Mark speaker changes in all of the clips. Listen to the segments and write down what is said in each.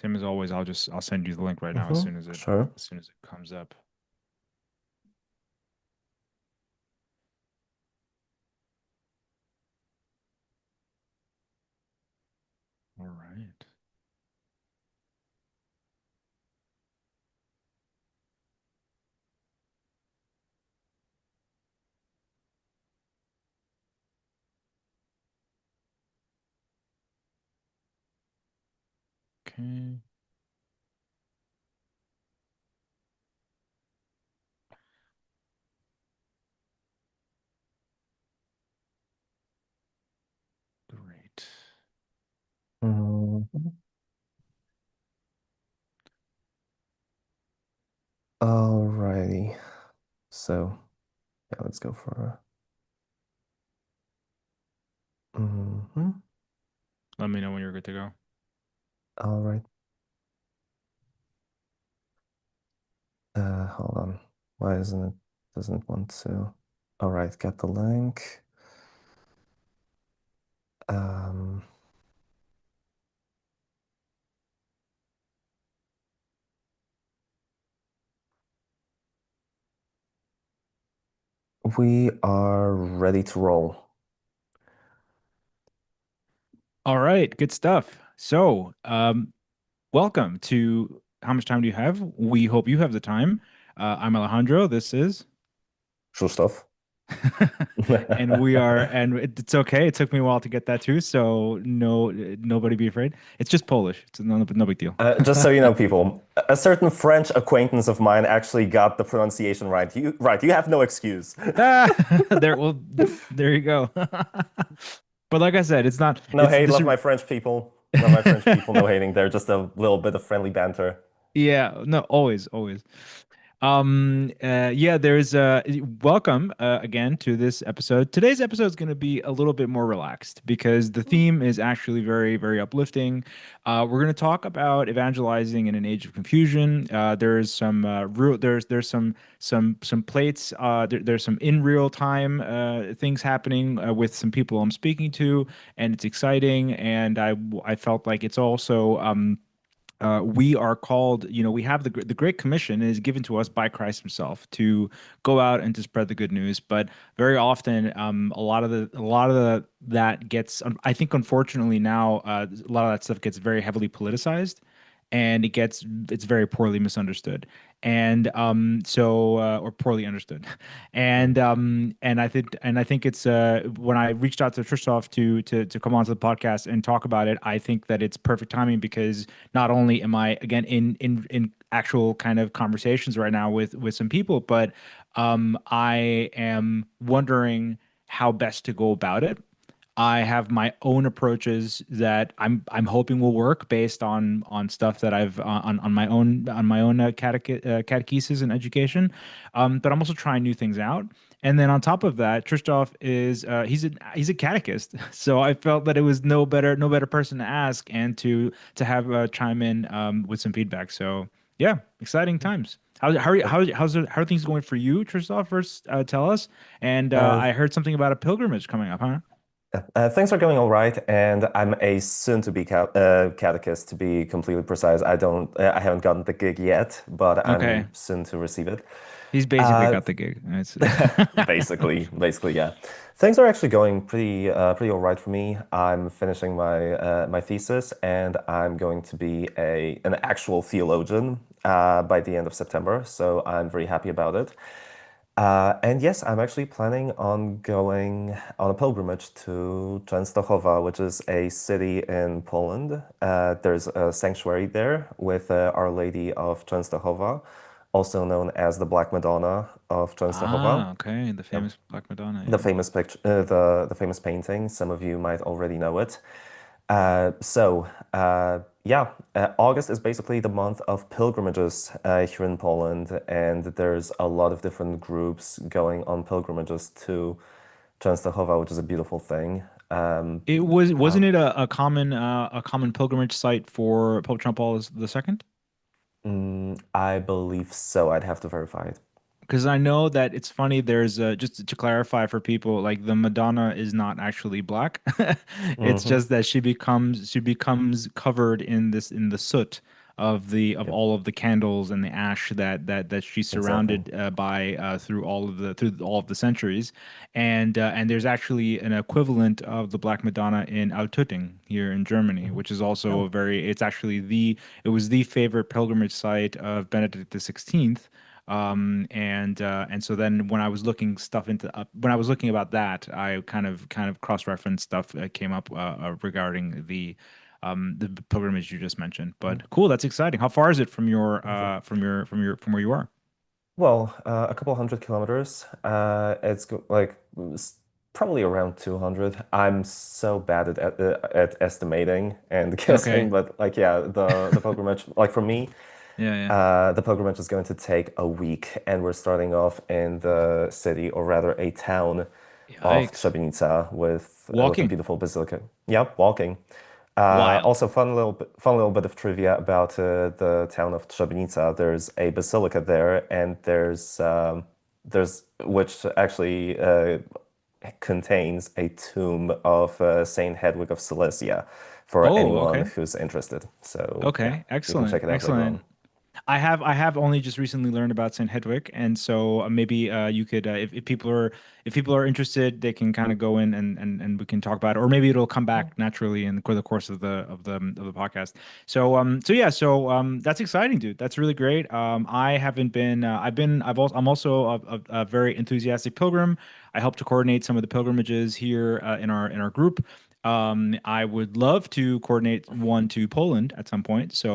Speaker 1: Same as always, I'll send you the link right now
Speaker 2: Sure.
Speaker 1: as soon as it comes up. All right. Okay. Great.
Speaker 2: Mhm. Alrighty. So, yeah, let's go for. Mhm.
Speaker 1: Let me know when you're good to go.
Speaker 2: All right. Hold on. Why isn't it? Doesn't want to. All right, got the link. Um, we are ready to roll.
Speaker 1: All right, good stuff. So, welcome to How Much Time Do You Have? We hope you have the time. I'm Alejandro. This is,
Speaker 2: Sure stuff.
Speaker 1: and we are, and it's okay. It took me a while to get that too, so nobody be afraid. It's just Polish. It's no big deal.
Speaker 2: Just so you know, people, a certain French acquaintance of mine actually got the pronunciation right. You have no excuse.
Speaker 1: Ah, there you go. But like I said, it's not.
Speaker 2: No
Speaker 1: It's
Speaker 2: hate,
Speaker 1: this.
Speaker 2: love my French people. Love my French people, no hating. They're just a little bit of friendly banter.
Speaker 1: Yeah, no, always. Yeah, there's welcome again to this episode. Today's episode is going to be a little bit more relaxed because the theme is actually very uplifting. We're going to talk about evangelizing in an age of confusion. There's some real there's some plates there's some in real time things happening with some people I'm speaking to, and it's exciting, and I felt like it's also we are called, we have the Great Commission is given to us by Christ Himself to go out and to spread the good news. But very often, a lot of that gets, I think, unfortunately now, a lot of that stuff gets very heavily politicized, and it's very poorly misunderstood, and or poorly understood, and I think it's when I reached out to Trishtov to come onto the podcast and talk about it, I think that it's perfect timing because not only am I again in actual kind of conversations right now with some people, but I am wondering how best to go about it. I have my own approaches that I'm hoping will work based on stuff that I've on my own catechesis and education, but I'm also trying new things out. And then on top of that, Christoph is he's a catechist, so I felt that it was no better person to ask and to have chime in with some feedback. So yeah, exciting times. How are things going for you, Christoph? First, tell us. And
Speaker 2: Uh,
Speaker 1: I heard something about a pilgrimage coming up, huh?
Speaker 2: Things are going all right, and I'm a soon-to-be catechist, to be completely precise. I haven't gotten the gig yet, but
Speaker 1: Okay.
Speaker 2: I'm soon to receive it.
Speaker 1: He's basically
Speaker 2: Uh,
Speaker 1: got the gig. It's
Speaker 2: basically, yeah. Things are actually going pretty all right for me. I'm finishing my thesis, and I'm going to be an actual theologian by the end of September. So I'm very happy about it. And yes, I'm actually planning on going on a pilgrimage to Częstochowa, which is a city in Poland. There's a sanctuary there with Our Lady of Częstochowa, also known as the Black Madonna of Częstochowa.
Speaker 1: Ah, okay. The
Speaker 2: Yep.
Speaker 1: famous Black Madonna,
Speaker 2: The
Speaker 1: yeah.
Speaker 2: famous picture, the famous painting. Some of you might already know it. Yeah, August is basically the month of pilgrimages here in Poland, and there's a lot of different groups going on pilgrimages to Częstochowa, which is a beautiful thing.
Speaker 1: Wasn't it a common pilgrimage site for Pope John Paul the second?
Speaker 2: I believe so. I'd have to verify it.
Speaker 1: Because I know that it's funny. There's just to clarify for people, like the Madonna is not actually black. It's
Speaker 2: Hmm.
Speaker 1: just that she becomes covered in this in the soot of
Speaker 2: Yep,
Speaker 1: all of the candles and the ash that she's
Speaker 2: exactly.
Speaker 1: surrounded by through all of the centuries, and there's actually an equivalent of the Black Madonna in Altötting here in Germany,
Speaker 2: Hmm.
Speaker 1: which is also
Speaker 2: Oh,
Speaker 1: a very it's actually the it was the favorite pilgrimage site of Benedict the XVI. And so then when I was looking stuff into when I was looking about that, I kind of cross-referenced stuff that came up regarding the pilgrimage you just mentioned.
Speaker 2: mhm.
Speaker 1: But cool, that's exciting. How far is it from your
Speaker 2: Lovely.
Speaker 1: from where you are?
Speaker 2: Well, a couple hundred kilometers. Like probably around 200. I'm so bad at estimating and guessing,
Speaker 1: Okay.
Speaker 2: but like yeah, the pilgrimage, like for me,
Speaker 1: Yeah, yeah.
Speaker 2: the pilgrimage is going to take a week, and we're starting off in the city, or rather a town of
Speaker 1: Yikes.
Speaker 2: Treblinka with a
Speaker 1: Walking.
Speaker 2: beautiful basilica. Yep, walking.
Speaker 1: Wild.
Speaker 2: Also, fun little bit of trivia about the town of Treblinka. There's a basilica there, and there's which actually contains a tomb of Saint Hedwig of Silesia for
Speaker 1: Oh,
Speaker 2: anyone
Speaker 1: okay.
Speaker 2: who's interested. So yeah,
Speaker 1: Okay.
Speaker 2: you can check
Speaker 1: Excellent.
Speaker 2: it out later on.
Speaker 1: Excellent. I have only just recently learned about Saint Hedwig, and so maybe you could if people are interested, they can kind of go in and we can talk about it, or maybe it'll come
Speaker 2: Yeah.
Speaker 1: back naturally in the course of the podcast. So yeah, that's exciting, dude. That's really great. I haven't been I'm also a very enthusiastic pilgrim. I help to coordinate some of the pilgrimages here in our group. I would love to coordinate one to Poland at some point. So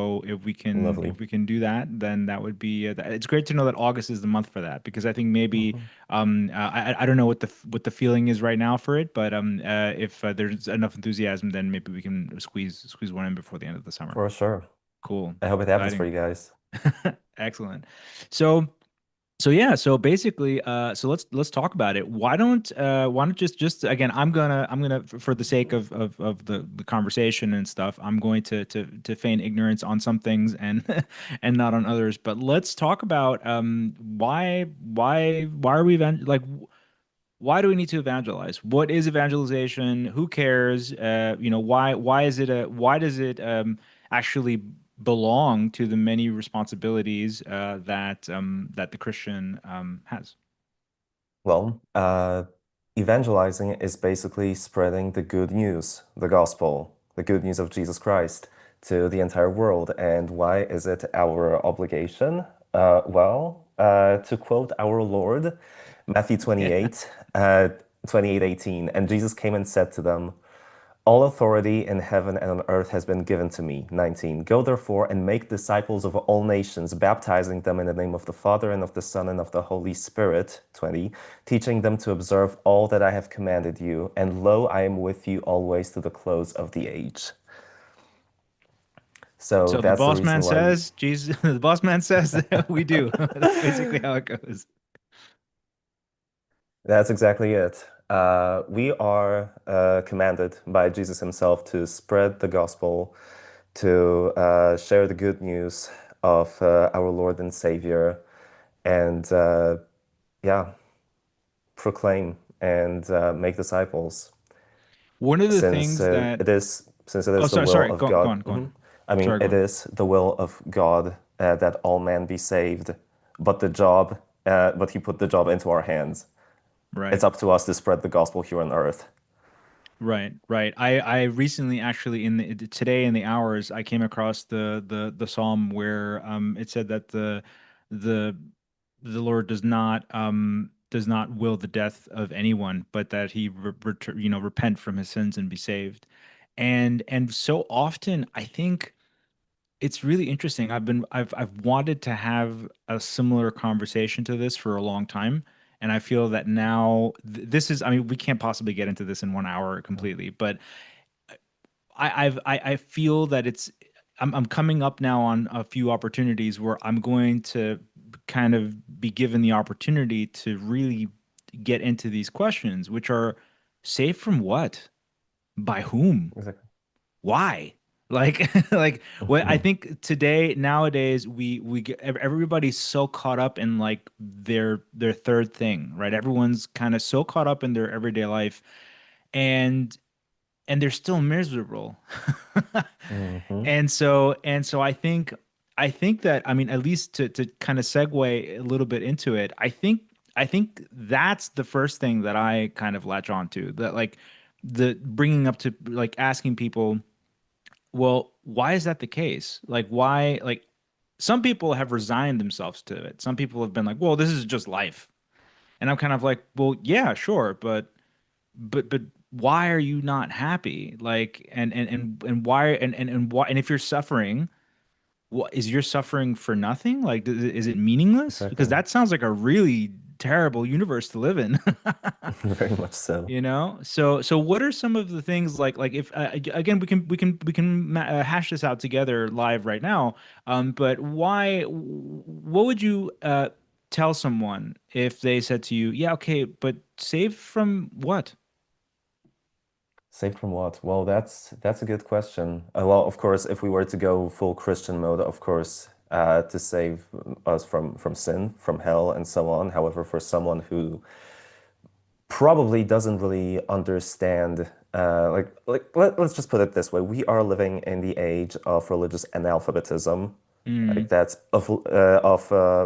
Speaker 2: Lovely.
Speaker 1: if we can do that, then that would be it's great to know that August is the month for that because I think maybe
Speaker 2: Hmm.
Speaker 1: I don't know what the feeling is right now for it, but if there's enough enthusiasm, then maybe we can squeeze one in before the end of the summer.
Speaker 2: For sure.
Speaker 1: Cool,
Speaker 2: I hope it happens for
Speaker 1: exciting,
Speaker 2: you guys.
Speaker 1: excellent. So. So yeah, so basically, so let's talk about it. Why don't just again, I'm gonna for the sake of the conversation and stuff, I'm going to feign ignorance on some things and and not on others. But let's talk about why are we why do we need to evangelize? What is evangelization? Who cares? Why is it a why does it actually belong to the many responsibilities that the Christian has?
Speaker 2: Well, evangelizing is basically spreading the good news, the gospel, the good news of Jesus Christ to the entire world. And why is it our obligation? To quote our Lord, Matthew
Speaker 1: Yeah.
Speaker 2: 28, 28:18, and Jesus came and said to them, all authority in heaven and on earth has been given to me. 19. Go therefore and make disciples of all nations, baptizing them in the name of the Father and of the Son and of the Holy Spirit. 20. Teaching them to observe all that I have commanded you. And lo, I am with you always to the close of the age. So
Speaker 1: So the
Speaker 2: that's the
Speaker 1: boss man
Speaker 2: reason why.
Speaker 1: says, Jesus, the boss man says we do. That's basically how it goes.
Speaker 2: That's exactly it. We are commanded by Jesus himself to spread the gospel, to share the good news of our Lord and Savior, and yeah, proclaim and make disciples.
Speaker 1: One of the
Speaker 2: Since
Speaker 1: things that
Speaker 2: since it
Speaker 1: oh
Speaker 2: is the will
Speaker 1: sorry,
Speaker 2: of
Speaker 1: go
Speaker 2: God.
Speaker 1: on, go on.
Speaker 2: I mean,
Speaker 1: Sorry, go
Speaker 2: it
Speaker 1: on.
Speaker 2: is the will of God that all men be saved, but He put the job into our hands. It's
Speaker 1: Right.
Speaker 2: up to us to spread the gospel here on earth.
Speaker 1: Right, right. I recently actually today in the hours I came across the psalm where it said that the the Lord does not will the death of anyone, but that he repent from his sins and be saved. And so often I think it's really interesting. I've wanted to have a similar conversation to this for a long time, and I feel that now this is. I mean, we can't possibly get into this in 1 hour
Speaker 2: Mhm.
Speaker 1: completely, but I feel that I'm coming up now on a few opportunities where I'm going to kind of be given the opportunity to really get into these questions, which are safe from what, by whom,
Speaker 2: Exactly.
Speaker 1: why? Like, like what I think today nowadays everybody's so caught up in like their third thing, right? Everyone's kind of so caught up in their everyday life, and they're still miserable.
Speaker 2: Hmm.
Speaker 1: And so I think that, I mean, at least to kind of segue a little bit into it, I think that's the first thing that I kind of latch on to, that like the bringing up to like asking people, well, why is that the case? Like, why, like, some people have resigned themselves to it. Some people have been like, well, this is just life. And I'm kind of like, well, yeah, sure, but why are you not happy? Like, and why, and why, and if you're suffering, what is your suffering for nothing? Like, is it meaningless? Because
Speaker 2: Exactly.
Speaker 1: that sounds like a really terrible universe to live in.
Speaker 2: Very much so.
Speaker 1: So what are some of the things, like if again, we can hash this out together live right now. But what would you tell someone if they said to you, yeah, okay, but saved from what?
Speaker 2: Saved from what? Well, that's a good question. Well, of course, if we were to go full Christian mode, of course, to save us from sin, from hell, and so on. However, for someone who probably doesn't really understand, let's just put it this way: we are living in the age of religious analphabetism,
Speaker 1: Mm,
Speaker 2: like that's of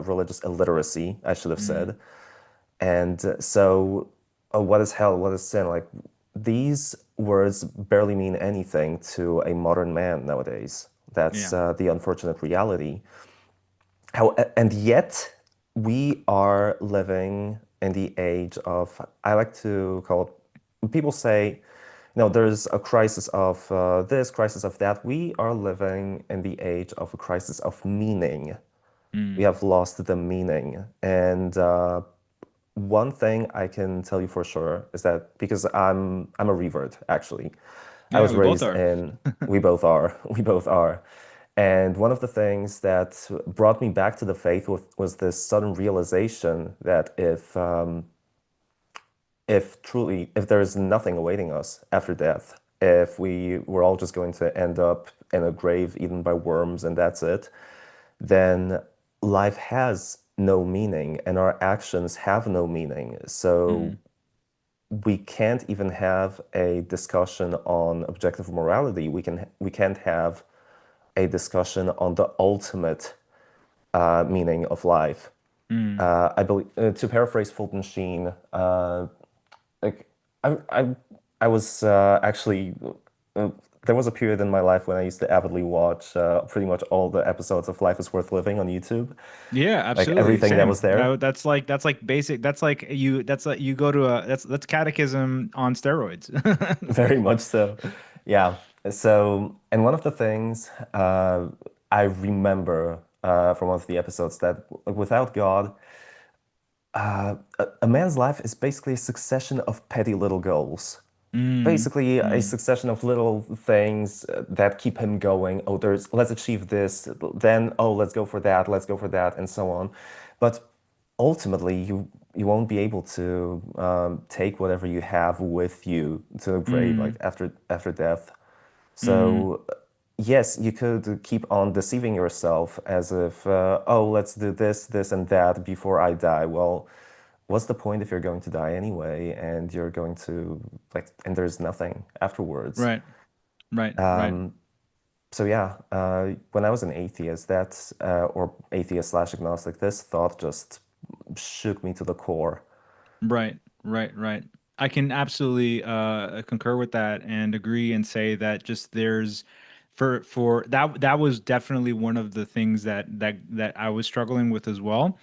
Speaker 2: religious illiteracy, I should have
Speaker 1: mm,
Speaker 2: said. And so, what is hell? What is sin? Like, these words barely mean anything to a modern man nowadays. That's
Speaker 1: yeah.
Speaker 2: the unfortunate reality. And yet, we are living in the age of, I like to call it, people say, there's a crisis of this, crisis of that. We are living in the age of a crisis of meaning. We
Speaker 1: Mm.
Speaker 2: have lost the meaning. And one thing I can tell you for sure is that because I'm a revert actually. I
Speaker 1: Yeah,
Speaker 2: was
Speaker 1: we both
Speaker 2: raised
Speaker 1: are.
Speaker 2: in we both are. We both are. And one of the things that brought me back to the faith was this sudden realization that if truly if there is nothing awaiting us after death, if we were all just going to end up in a grave eaten by worms and that's it, then life has no meaning and our actions have no meaning. So
Speaker 1: Mm,
Speaker 2: we can't even have a discussion on objective morality. We can't have a discussion on the ultimate meaning of life.
Speaker 1: mm.
Speaker 2: I believe, to paraphrase Fulton Sheen, like I I was actually uh, there was a period in my life when I used to avidly watch pretty much all the episodes of Life is Worth Living on YouTube,
Speaker 1: Yeah,
Speaker 2: like
Speaker 1: absolutely.
Speaker 2: everything that
Speaker 1: Same.
Speaker 2: was there.
Speaker 1: That's like basic. That's like you go to that's catechism on steroids.
Speaker 2: Very much so. Yeah. So, and one of the things I remember from one of the episodes that without God, a man's life is basically a succession of petty little goals.
Speaker 1: Mm,
Speaker 2: Basically, a
Speaker 1: mm,
Speaker 2: succession of little things that keep him going. Oh, let's achieve this, then, oh, let's go for that, and so on. But ultimately, you won't be able to take whatever you have with you to the grave, like
Speaker 1: mm,
Speaker 2: after death.
Speaker 1: mm.
Speaker 2: So, yes, you could keep on deceiving yourself as if, oh, let's do this, this, and that before I die. Well, what's the point if you're going to die anyway and you're going to, like, and there's nothing afterwards?
Speaker 1: Right, right, right.
Speaker 2: So, yeah, when I was an atheist, or atheist slash agnostic, this thought just shook me to the core.
Speaker 1: Right, right, right. I can absolutely concur with that and agree and say that just there's for that was definitely one of the things that I was struggling with as well.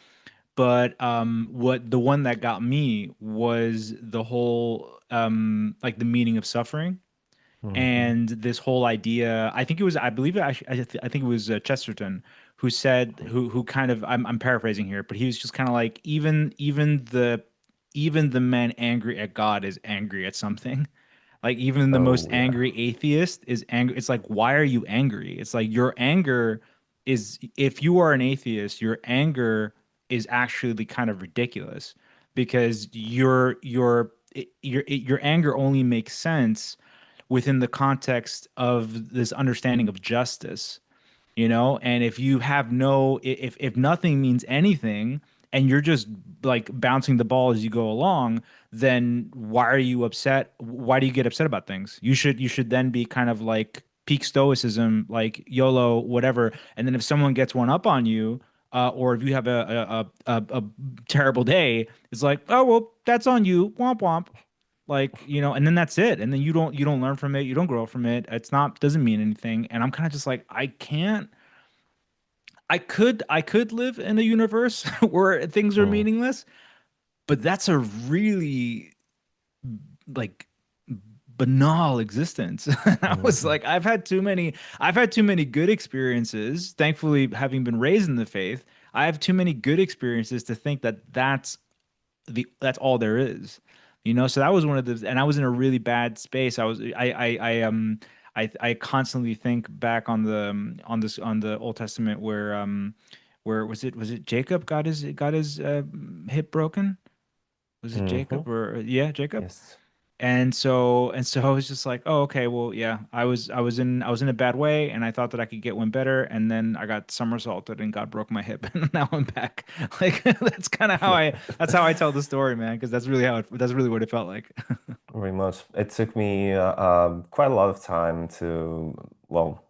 Speaker 1: But what the one that got me was the whole like the meaning of suffering.
Speaker 2: Hmm.
Speaker 1: And this whole idea, I think it was, I believe it, I think it was Chesterton who said, who kind of, I'm paraphrasing here, but he was just kind of like, even the man angry at God is angry at something. Like even the most
Speaker 2: Oh, yeah.
Speaker 1: angry atheist is angry. It's like, why are you angry? It's like your anger is, if you are an atheist, your anger is actually kind of ridiculous because your anger only makes sense within the context of this understanding of justice, you know. And if you have no, if nothing means anything and you're just like bouncing the ball as you go along, then why are you upset? Why do you get upset about things? You should then be kind of like peak stoicism, like YOLO, whatever. And then if someone gets one up on you, or if you have a terrible day, it's like, oh well, that's on you, womp womp. Like, you know, and then that's it. And then you don't learn from it, you don't grow from it. It's not, doesn't mean anything. And I'm kind of just like, I can't, I could live in a universe where things are
Speaker 2: Mm,
Speaker 1: meaningless, but that's a really like banal existence. I was
Speaker 2: mhm,
Speaker 1: like, I've had too many good experiences. Thankfully, having been raised in the faith, I have too many good experiences to think that that's all there is. You know, so that was one of the, and I was in a really bad space. I constantly think back on the Old Testament where was it Jacob got his hip broken? Was it
Speaker 2: mhm.
Speaker 1: Jacob or yeah, Jacob?
Speaker 2: Yes.
Speaker 1: And so I was just like, oh, okay, well, yeah, I was in a bad way, and I thought that I could get one better, and then I got somersaulted, and God broke my hip, and now I'm back. Like that's kind of how I tell the story, man, because that's really what it felt like.
Speaker 2: Very much. It took me quite a lot of time well,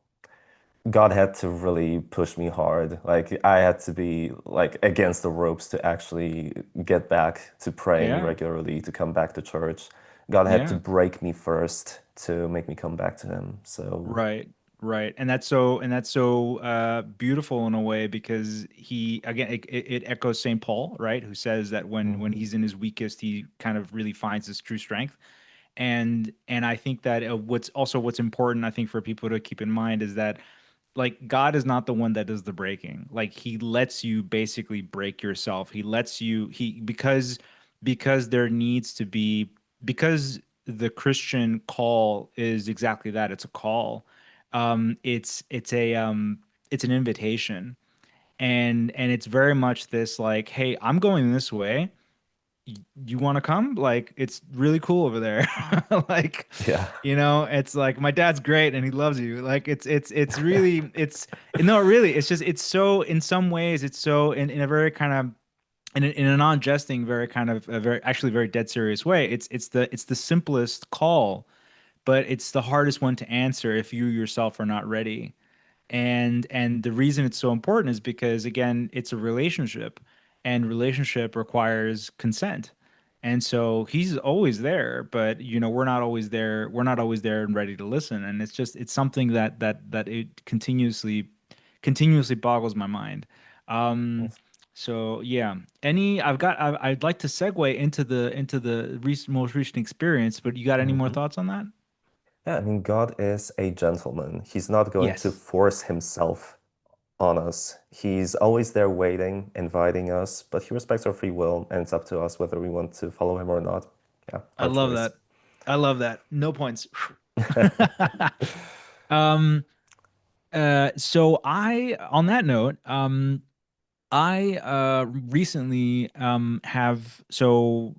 Speaker 2: God had to really push me hard. Like I had to be like against the ropes to actually get back to praying
Speaker 1: Yeah,
Speaker 2: regularly, to come back to church. God had to
Speaker 1: yeah.
Speaker 2: break me first to make me come back to him. So,
Speaker 1: Right, right. And that's so beautiful in a way because he again it echoes St. Paul, right? Who says that when
Speaker 2: mhm,
Speaker 1: he's in his weakest, he kind of really finds his true strength. And I think that what's important, I think, for people to keep in mind is that like God is not the one that does the breaking. Like he lets you basically break yourself. He lets you he because there needs to be because the Christian call is exactly that. It's a call. It's an invitation. And it's very much this like, hey, I'm going this way, you want to come? Like, it's really cool over there. Like,
Speaker 2: yeah.
Speaker 1: it's like my dad's great and he loves you. Like, it's really, no, really, it's just, it's so, in some ways, it's so, in a very kind of, in a non-jesting, very kind of, a very, actually very dead serious way. It's the simplest call, but it's the hardest one to answer if you yourself are not ready. And the reason it's so important is because again, it's a relationship, and relationship requires consent. And so he's always there, but we're not always there and ready to listen. And it's something that it continuously boggles my mind. um
Speaker 2: Yes.
Speaker 1: so yeah, I'd like to segue into the most recent experience, but you got any more
Speaker 2: Mhm.
Speaker 1: thoughts on that?
Speaker 2: Yeah, I mean, God is a gentleman. He's not going to
Speaker 1: Yes,
Speaker 2: force himself on us. He's always there waiting, inviting us, but he respects our free will, and it's up to us whether we want to follow him or not. Yeah,
Speaker 1: I
Speaker 2: our
Speaker 1: love
Speaker 2: choice.
Speaker 1: that. I love that. No points. Um, so on that note, I recently so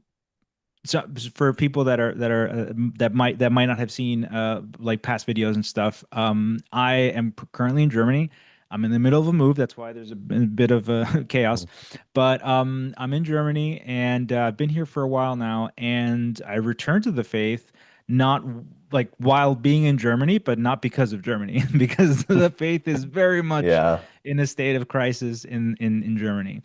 Speaker 1: for people that might not have seen like past videos and stuff, I am currently in Germany. I'm in the middle of a move. That's why there's a bit of chaos. But I'm in Germany, and I've been here for a while now, and I returned to the faith not like while being in Germany, but not because of Germany, because the faith is very much
Speaker 2: Yeah.
Speaker 1: in a state of crisis in Germany.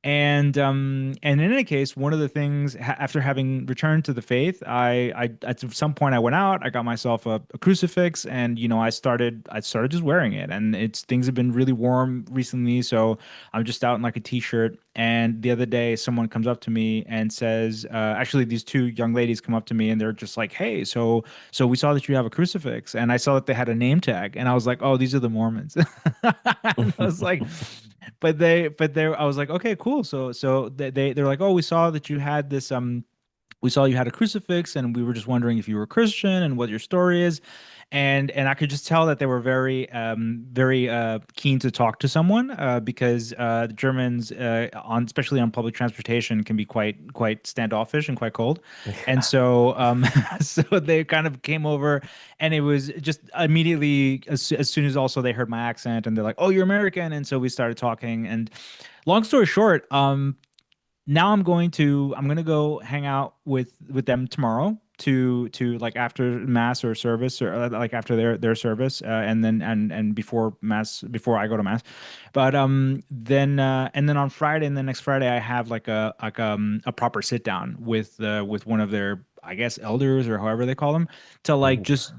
Speaker 1: And in any case, one of the things after having returned to the faith, I at some point I went out, I got myself a crucifix, and I started just wearing it, and it's things have been really warm recently, so I'm just out in like a t-shirt. And the other day, someone comes up to me and says, actually, these two young ladies come up to me, and they're just like, "Hey, so we saw that you have a crucifix," and I saw that they had a name tag, and I was like, "Oh, these are the Mormons." And I was like, I was like, okay, cool. So they're like, oh, we saw you had a crucifix, and we were just wondering if you were Christian and what your story is. and I could just tell that they were very keen to talk to someone because the Germans on especially on public transportation can be quite standoffish and quite cold, and
Speaker 2: Yeah.
Speaker 1: so so they kind of came over, and it was just immediately as soon as also they heard my accent and they're like, "Oh, you're American," and so we started talking. And long story short, now I'm gonna go hang out with them tomorrow to like after mass or service or like after their service and then and before mass before I go to mass, but then and then on Friday and then next Friday I have like a proper sit down with one of their, I guess, elders or however they call them, to like
Speaker 2: Ooh.
Speaker 1: just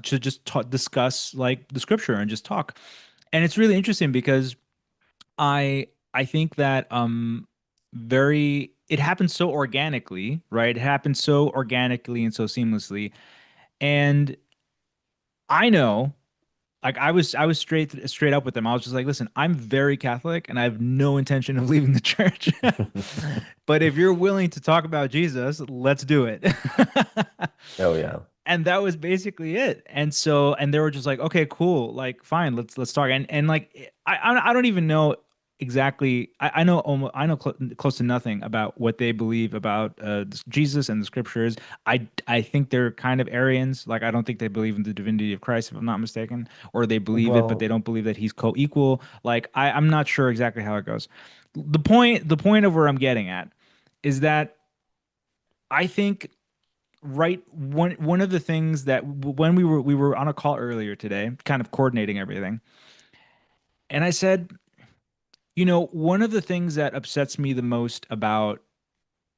Speaker 1: discuss like the scripture and just talk. And it's really interesting because I think that very it happens so organically, right? It happens so organically and so seamlessly. And I know, like I was straight up with them. I was just like, listen, I'm very Catholic and I have no intention of leaving the church. But if you're willing to talk about Jesus, let's do it.
Speaker 2: Oh yeah.
Speaker 1: And that was basically it. And so, and they were just like, okay, cool, like fine, let's talk. And like I don't even know exactly. I know almost, I know close to nothing about what they believe about Jesus and the scriptures. I think they're kind of Arians. Like I don't think they believe in the divinity of Christ, if I'm not mistaken, or they believe it but they
Speaker 2: Well,
Speaker 1: don't believe that he's co-equal. Like I'm not sure exactly how it goes. The point of where I'm getting at is that I think right one of the things that when we were on a call earlier today kind of coordinating everything, and I said, one of the things that upsets me the most about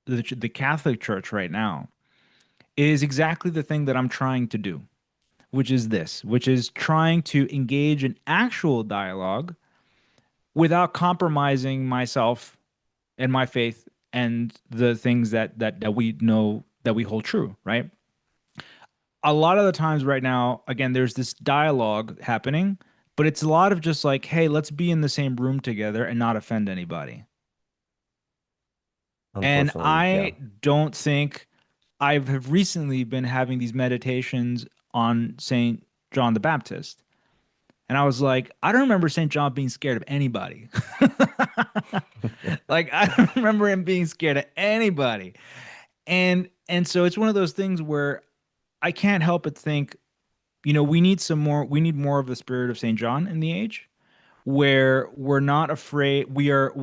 Speaker 1: the Catholic Church right now is exactly the thing that I'm trying to do, which is trying to engage in actual dialogue without compromising myself and my faith and the things that we know that we hold true, right? A lot of the times right now, again, there's this dialogue happening, but it's a lot of just like, hey, let's be in the same room together and not offend anybody. And
Speaker 2: unfortunately, yeah.
Speaker 1: I don't think I have recently been having these meditations on Saint John the Baptist. And I was like, I don't remember Saint John being scared of anybody. Like I don't remember him being scared of anybody. And so it's one of those things where I can't help but think, we need more of the spirit of St. John in the age where we're not afraid. We are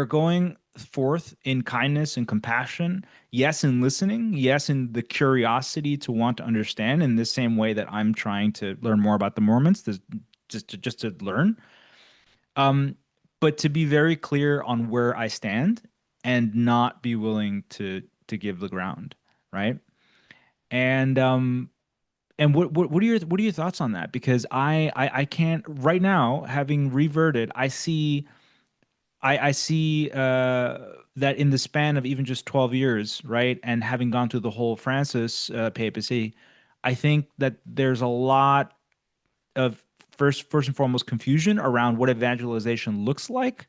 Speaker 1: going forth in kindness and compassion. Yes, in listening. Yes, in the curiosity to want to understand in the same way that I'm trying to learn more about the Mormons, just to learn. Um, but to be very clear on where I stand and not be willing to give the ground, right? And what are your thoughts on that? Because I can't right now, having reverted, I see that in the span of even just 12 years, right, and having gone through the whole Francis papacy, I think that there's a lot of first and foremost confusion around what evangelization looks like,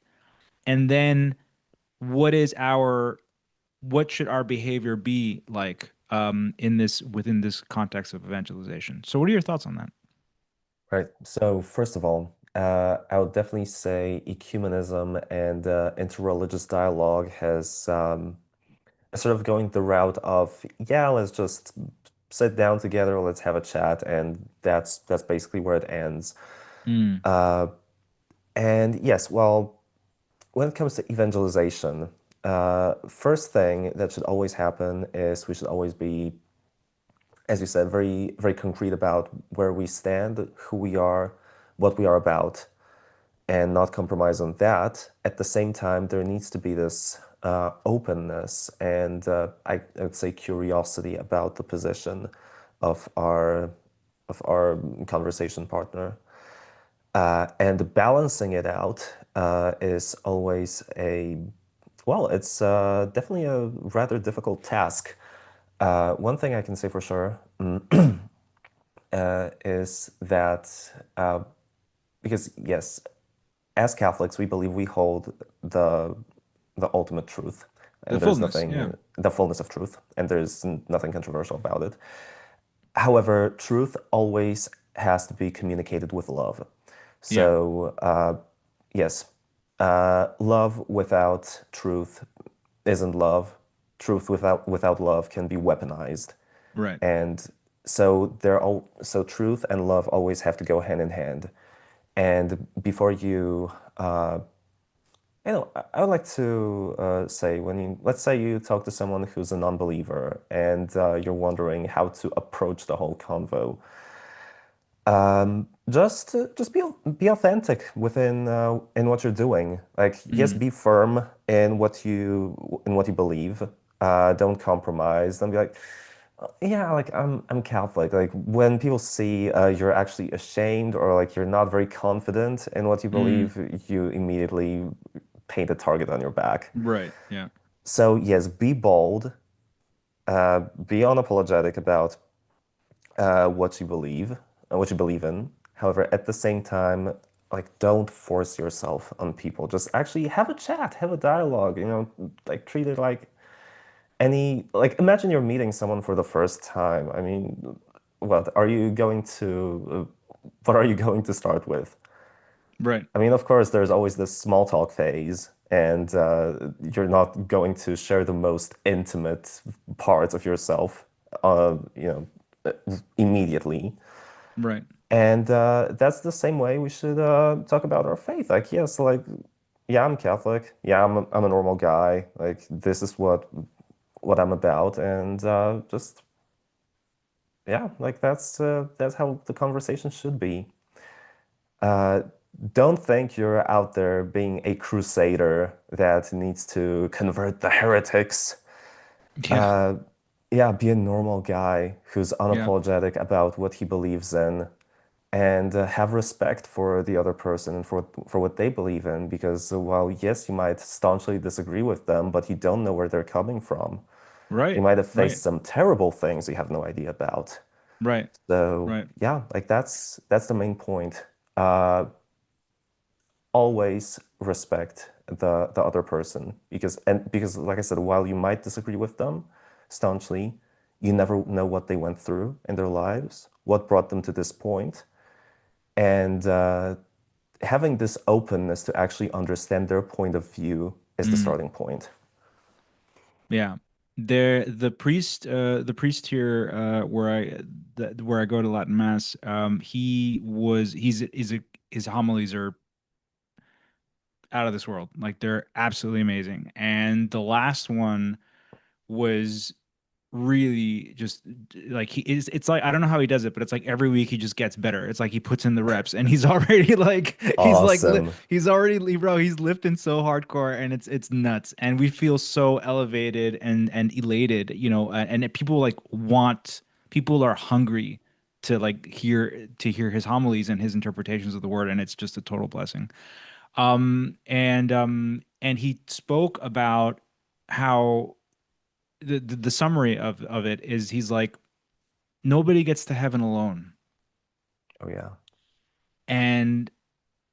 Speaker 1: and then what should our behavior be like in this within this context of evangelization. So what are your thoughts on that?
Speaker 2: Right. So first of all, I would definitely say ecumenism and interreligious dialogue has sort of going the route of, yeah, let's just sit down together, let's have a chat, and that's basically where it ends.
Speaker 1: Mm,
Speaker 2: Uh, and yes, well, when it comes to evangelization, first thing that should always happen is we should always be, as you said, very, very concrete about where we stand, who we are, what we are about, and not compromise on that. At the same time, there needs to be this openness and I would say curiosity about the position of our conversation partner. And balancing it out is always it's definitely a rather difficult task. One thing I can say for sure is that because yes, as Catholics, we believe we hold the the ultimate truth,
Speaker 1: the
Speaker 2: and there's
Speaker 1: fullness, yeah.
Speaker 2: nothing, the fullness of truth, and there's nothing controversial about it. However, truth always has to be communicated with love.
Speaker 1: Yeah.
Speaker 2: So, yes, love without truth isn't love. Truth without love can be weaponized.
Speaker 1: Right.
Speaker 2: And so truth and love always have to go hand in hand. And before you I would like to say when let's say you talk to someone who's a non-believer and you're wondering how to approach the whole convo. Just be authentic within in what you're doing. Like, yes,
Speaker 1: Mm.
Speaker 2: be firm in what you believe. Don't compromise. Don't be like, yeah, like I'm Catholic. Like when people see you're actually ashamed or like you're not very confident in what you
Speaker 1: Mm.
Speaker 2: believe, you immediately paint a target on your back.
Speaker 1: Right. Yeah.
Speaker 2: So yes, be bold, be unapologetic about what you believe and what you believe in. However, at the same time, like don't force yourself on people. Just actually have a chat, have a dialogue, like treat it like like imagine you're meeting someone for the first time. I mean, what are you going to start with?
Speaker 1: Right.
Speaker 2: I mean, of course, there's always this small talk phase, and you're not going to share the most intimate parts of yourself, uh, immediately.
Speaker 1: Right.
Speaker 2: And that's the same way we should talk about our faith. Like, yes, like, yeah, I'm Catholic. Yeah, I'm a normal guy. Like, this is what I'm about, and just yeah, like that's how the conversation should be. Uh, don't think you're out there being a crusader that needs to convert the heretics.
Speaker 1: Yeah.
Speaker 2: Uh, yeah, be a normal guy who's
Speaker 1: Yeah.
Speaker 2: unapologetic about what he believes in, and have respect for the other person and for what they believe in. Because while yes, you might staunchly disagree with them, but you don't know where they're coming from. You
Speaker 1: Right.
Speaker 2: might have
Speaker 1: Right.
Speaker 2: faced some terrible things you have no idea about.
Speaker 1: Right.
Speaker 2: So
Speaker 1: Right.
Speaker 2: yeah, like that's the main point. Uh, Always respect the other person because like I said, while you might disagree with them staunchly, you never know what they went through in their lives, what brought them to this point, and having this openness to actually understand their point of view is the
Speaker 1: Mm.
Speaker 2: starting point.
Speaker 1: Yeah. There, the priest here, where I go to Latin Mass, his homilies are out of this world. Like they're absolutely amazing. And the last one was really just like he is it's like I don't know how he does it, but it's like every week he just gets better. It's like he puts in the reps and he's already like
Speaker 2: Awesome.
Speaker 1: he's already bro, he's lifting so hardcore and it's nuts. And we feel so elevated and elated, and people like want people are hungry to like hear his homilies and his interpretations of the word, and it's just a total blessing. And he spoke about how the summary of it is he's like nobody gets to heaven alone.
Speaker 2: Oh yeah.
Speaker 1: And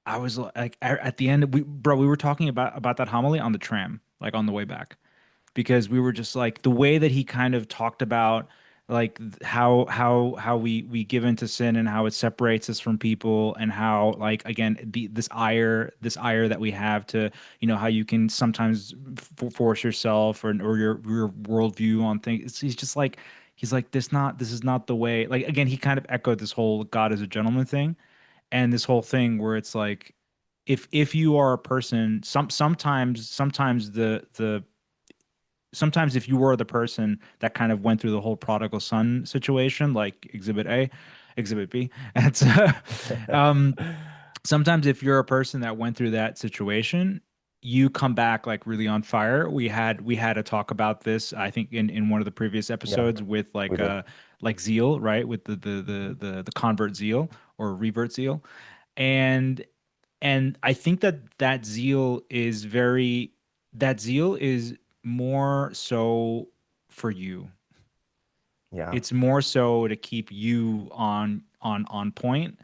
Speaker 1: I was like at the end we were talking about that homily on the tram, like on the way back, because we were just like the way that he kind of talked about like how we give into sin and how it separates us from people, and how like again this ire that we have to how you can sometimes force yourself or your worldview on things. He's just like this is not the way. Like again, he kind of echoed this whole God is a gentleman thing, and this whole thing where it's like if you are a person sometimes sometimes if you were the person that kind of went through the whole prodigal son situation, like Exhibit A, Exhibit B, it's um, sometimes if you're a person that went through that situation, you come back like really on fire. We had a talk about this, I think, in one of the previous
Speaker 2: Yeah,
Speaker 1: episodes with
Speaker 2: we did.
Speaker 1: like zeal, right? With the convert zeal or revert zeal, and I think that zeal is more so for you.
Speaker 2: Yeah,
Speaker 1: It's more so to keep you on point.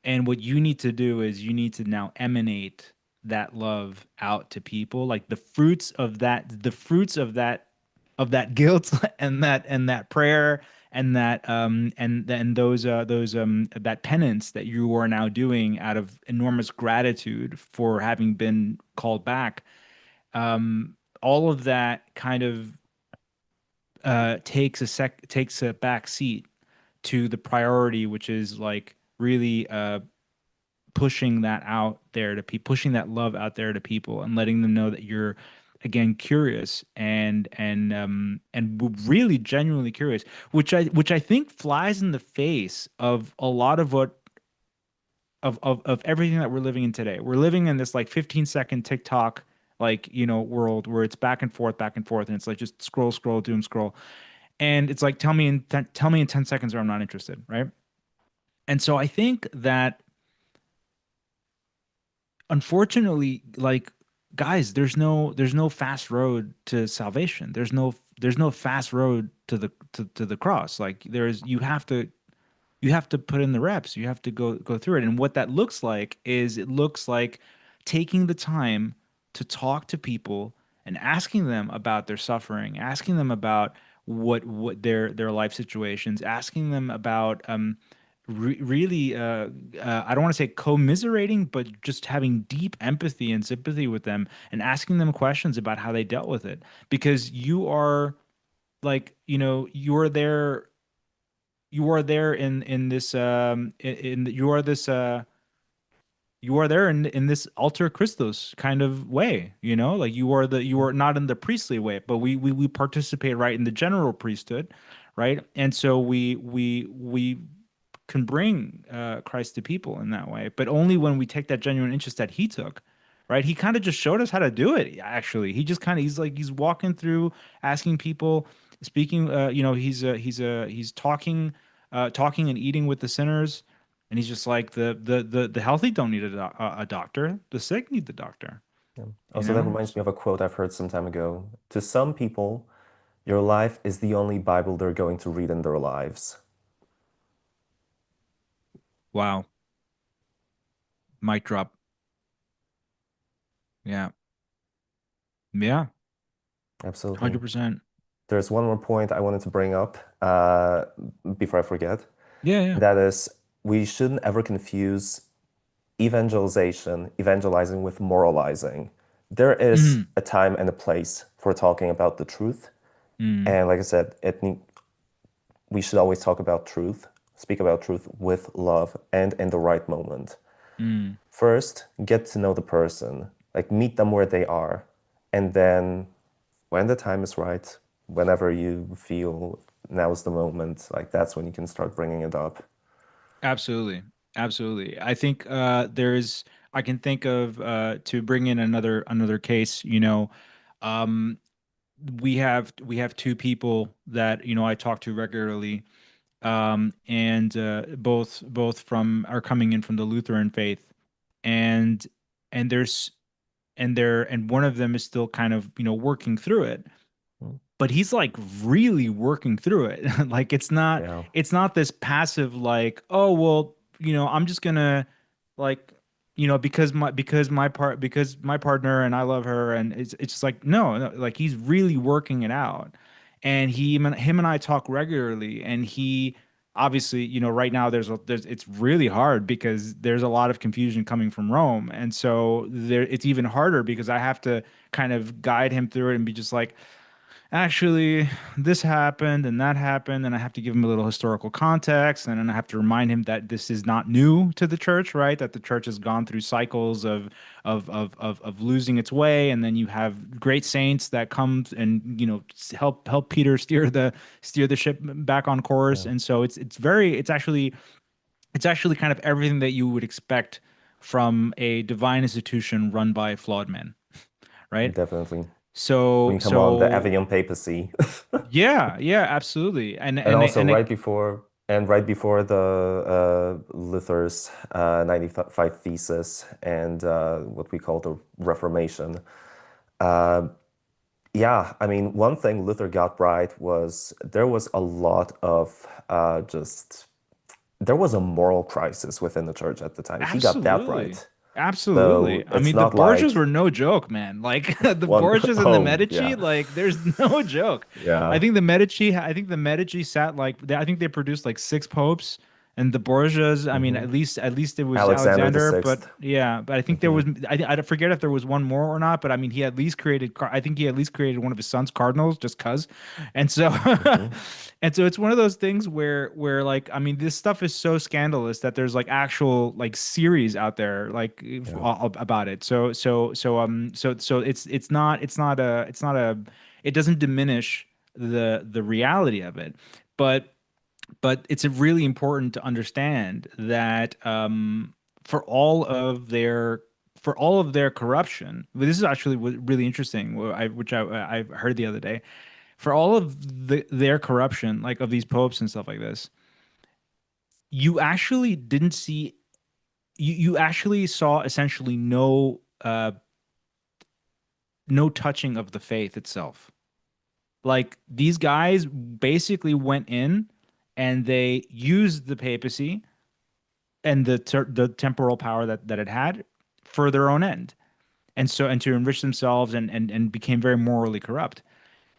Speaker 1: And what you need to do is you need to now emanate that love out to people. Like the fruits of that guilt and that prayer and those that penance that you are now doing out of enormous gratitude for having been called back, all of that kind of takes a back seat to the priority, which is like really pushing that out there to people, pushing that love out there to people, and letting them know that you're again curious and really genuinely curious, which I think flies in the face of a lot of what of everything that we're living in today. We're living in this like 15-second TikTok like world where it's back and forth, and it's like just scroll, scroll, doom scroll, and it's like tell me in 10 seconds or I'm not interested, right? And so I think that unfortunately, like guys, there's no fast road to salvation. There's no fast road to the cross. Like there's you have to put in the reps. You have to go through it. And what that looks like is it looks like taking the time to talk to people and asking them about their suffering, asking them about what their life situations, asking them about really I don't want to say commiserating, but just having deep empathy and sympathy with them and asking them questions about how they dealt with it. Because you are like, you are there in this you are there in this alter Christos kind of way, like you are not in the priestly way, but we participate right in the general priesthood, right? And so we can bring Christ to people in that way, but only when we take that genuine interest that he took, right? He kind of just showed us how to do it. Actually, he's walking through, asking people, speaking. He's talking and eating with the sinners, and he's just like the healthy don't need a doctor, the sick need the doctor.
Speaker 2: Yeah.
Speaker 1: You
Speaker 2: Also, that
Speaker 1: know?
Speaker 2: reminds me of a quote I've heard some time ago. To some people, your life is the only Bible they're going to read in their lives.
Speaker 1: Wow, mic drop. Yeah, yeah,
Speaker 2: Absolutely.
Speaker 1: 100%.
Speaker 2: There's one more point I wanted to bring up before I forget.
Speaker 1: Yeah, yeah.
Speaker 2: That is, we shouldn't ever confuse evangelizing with moralizing. There is
Speaker 1: Mm,
Speaker 2: a time and a place for talking about the truth.
Speaker 1: mm,
Speaker 2: And like I said, we should always talk about truth, speak about truth with love and in the right moment.
Speaker 1: mm.
Speaker 2: First, get to know the person, like meet them where they are. And then when the time is right, whenever you feel now is the moment, like that's when you can start bringing it up.
Speaker 1: Absolutely. Absolutely. I think I can think of to bring in another case, um we have two people that, I talk to regularly, and both from are coming in from the Lutheran faith, and and there's and one of them is still kind of, working through it,
Speaker 2: Mm.
Speaker 1: but he's like really working through it. Like
Speaker 2: Yeah,
Speaker 1: it's not this passive like, oh well, I'm just gonna like, because my partner and I love her, and it's just like no, no, like he's really working it out. And him and I talk regularly, and he obviously, right now there's it's really hard because there's a lot of confusion coming from Rome. And so it's even harder because I have to kind of guide him through it and be just like, actually, this happened and that happened, and I have to give him a little historical context, and then I have to remind him that this is not new to the church, right? That the church has gone through cycles of losing its way, and then you have great saints that come and, help Peter steer the ship back on course.
Speaker 2: yeah,
Speaker 1: And so it's actually kind of everything that you would expect from a divine institution run by flawed men, right?
Speaker 2: definitely. When
Speaker 1: So
Speaker 2: you come on the
Speaker 1: so
Speaker 2: Avian papacy.
Speaker 1: yeah, yeah, absolutely. And
Speaker 2: And
Speaker 1: and they,
Speaker 2: also
Speaker 1: and they,
Speaker 2: right before the Luther's 95 thesis and what we call the Reformation. Uh, yeah, I mean, one thing Luther got right was there was a lot of just there was a moral crisis within the church at the time. He got that
Speaker 1: absolutely.
Speaker 2: right.
Speaker 1: Absolutely.
Speaker 2: So
Speaker 1: I
Speaker 2: it's
Speaker 1: mean, the
Speaker 2: not
Speaker 1: Borgias
Speaker 2: like
Speaker 1: were no joke, man. Like the
Speaker 2: one,
Speaker 1: Borgias and the
Speaker 2: oh,
Speaker 1: Medici,
Speaker 2: yeah.
Speaker 1: like there's no joke.
Speaker 2: Yeah.
Speaker 1: I think the Medici sat like I think they produced like six popes, and the Borgias, I mean,
Speaker 2: Hmm.
Speaker 1: at least it was
Speaker 2: Alexander the
Speaker 1: Alexander, but
Speaker 2: Sixth.
Speaker 1: yeah, but I think there
Speaker 2: Hmm.
Speaker 1: was I forget if there was one more or not, but I mean, he at least created I think he at least created one of his sons cardinals just cuz. And so
Speaker 2: Hmm.
Speaker 1: and so it's one of those things where like I mean this stuff is so scandalous that there's like actual like series out there like
Speaker 2: Yeah.
Speaker 1: about it. So it's not a it doesn't diminish the reality of it. But it's really important to understand that for all of their for all of their corruption, this is actually really interesting, which I heard the other day. For all of their corruption, like of these popes and stuff like this, you actually didn't see you actually saw essentially no touching of the faith itself. Like these guys basically went in and they used the papacy and the temporal power that it had for their own end, and so and to enrich themselves and became very morally corrupt.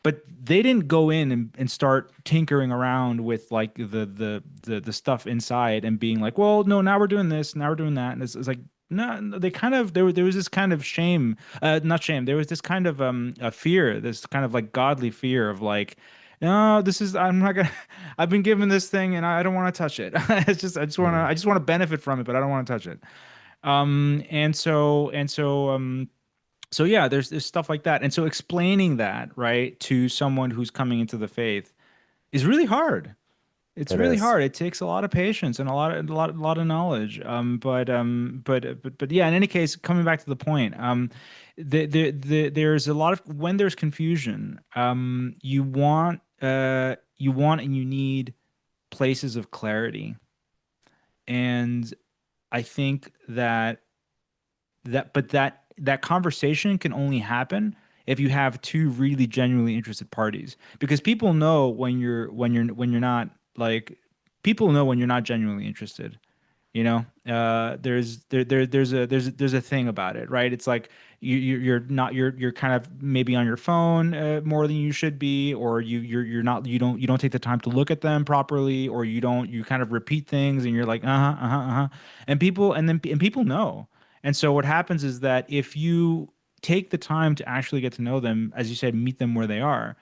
Speaker 1: But they didn't go in and start tinkering around with like the stuff inside and being like, well, no, now we're doing this, now we're doing that, and it's like no, they kind of there was this kind of shame, not shame. There was this kind of a fear, this kind of like godly fear of like, no, this is I'm not gonna. I've been given this thing and I don't want to touch it. It's just
Speaker 2: Mm.
Speaker 1: I just want to benefit from it, but I don't want to touch it. So yeah, there's stuff like that. And so explaining that, right, to someone who's coming into the faith is really hard. It's
Speaker 2: It
Speaker 1: really
Speaker 2: is.
Speaker 1: hard. It takes a lot of patience and a lot of knowledge. But yeah, in any case, coming back to the point, there's a lot of when there's confusion, you want and you need places of clarity. And I think that conversation can only happen if you have two really genuinely interested parties, because people know when you're not like people know when you're not genuinely interested. You know, there's a thing about it, right? It's like you're not you're kind of maybe on your phone more than you should be, or you're not you don't take the time to look at them properly, or you kind of repeat things and you're like and people know. And so what happens is that if you take the time to actually get to know them, as you said, meet them where they are,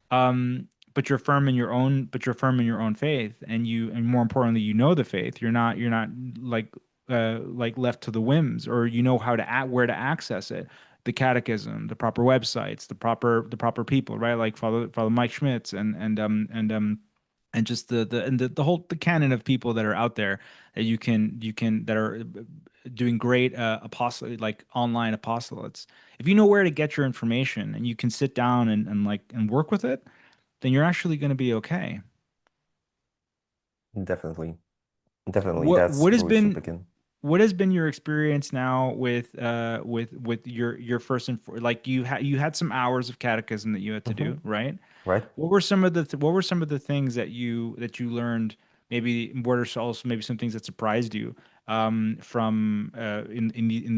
Speaker 1: but you're firm in your own faith, and and more importantly, you know the faith. You're not like left to the whims, or you know how to where to access it, the catechism, the proper websites, the proper people, right? Like Father Mike Schmitz and just the whole the canon of people that are out there that you can that are doing great apostle like online apostolates. If you know where to get your information and you can sit down and like and work with it, then you're actually going to be okay.
Speaker 2: Definitely. Definitely. That's
Speaker 1: What has
Speaker 2: where we should
Speaker 1: been
Speaker 2: begin.
Speaker 1: what has been your experience now with your first and like you had some hours of catechism that you had to
Speaker 2: Hmm.
Speaker 1: do, right?
Speaker 2: Right?
Speaker 1: What were some of what were some of the things that you learned? Maybe what are also maybe some things that surprised you from in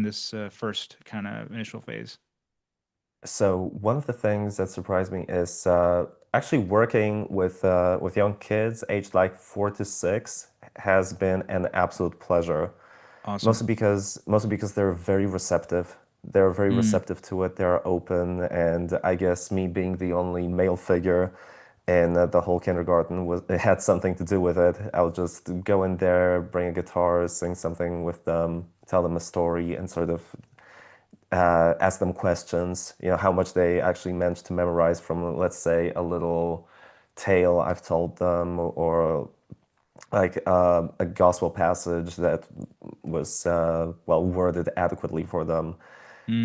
Speaker 1: this first kind of initial phase?
Speaker 2: So one of the things that surprised me is actually working with young kids aged like 4 to 6 has been an absolute pleasure.
Speaker 1: Awesome.
Speaker 2: Mostly because they're very receptive. They're very
Speaker 1: Mm,
Speaker 2: receptive to it. They're open, and I guess me being the only male figure in the whole kindergarten was it had something to do with it. I'll just go in there, bring a guitar, sing something with them, tell them a story, and sort of ask them questions. You know, how much they actually managed to memorize from, let's say, a little tale I've told them, or like a gospel passage that was well worded adequately for them.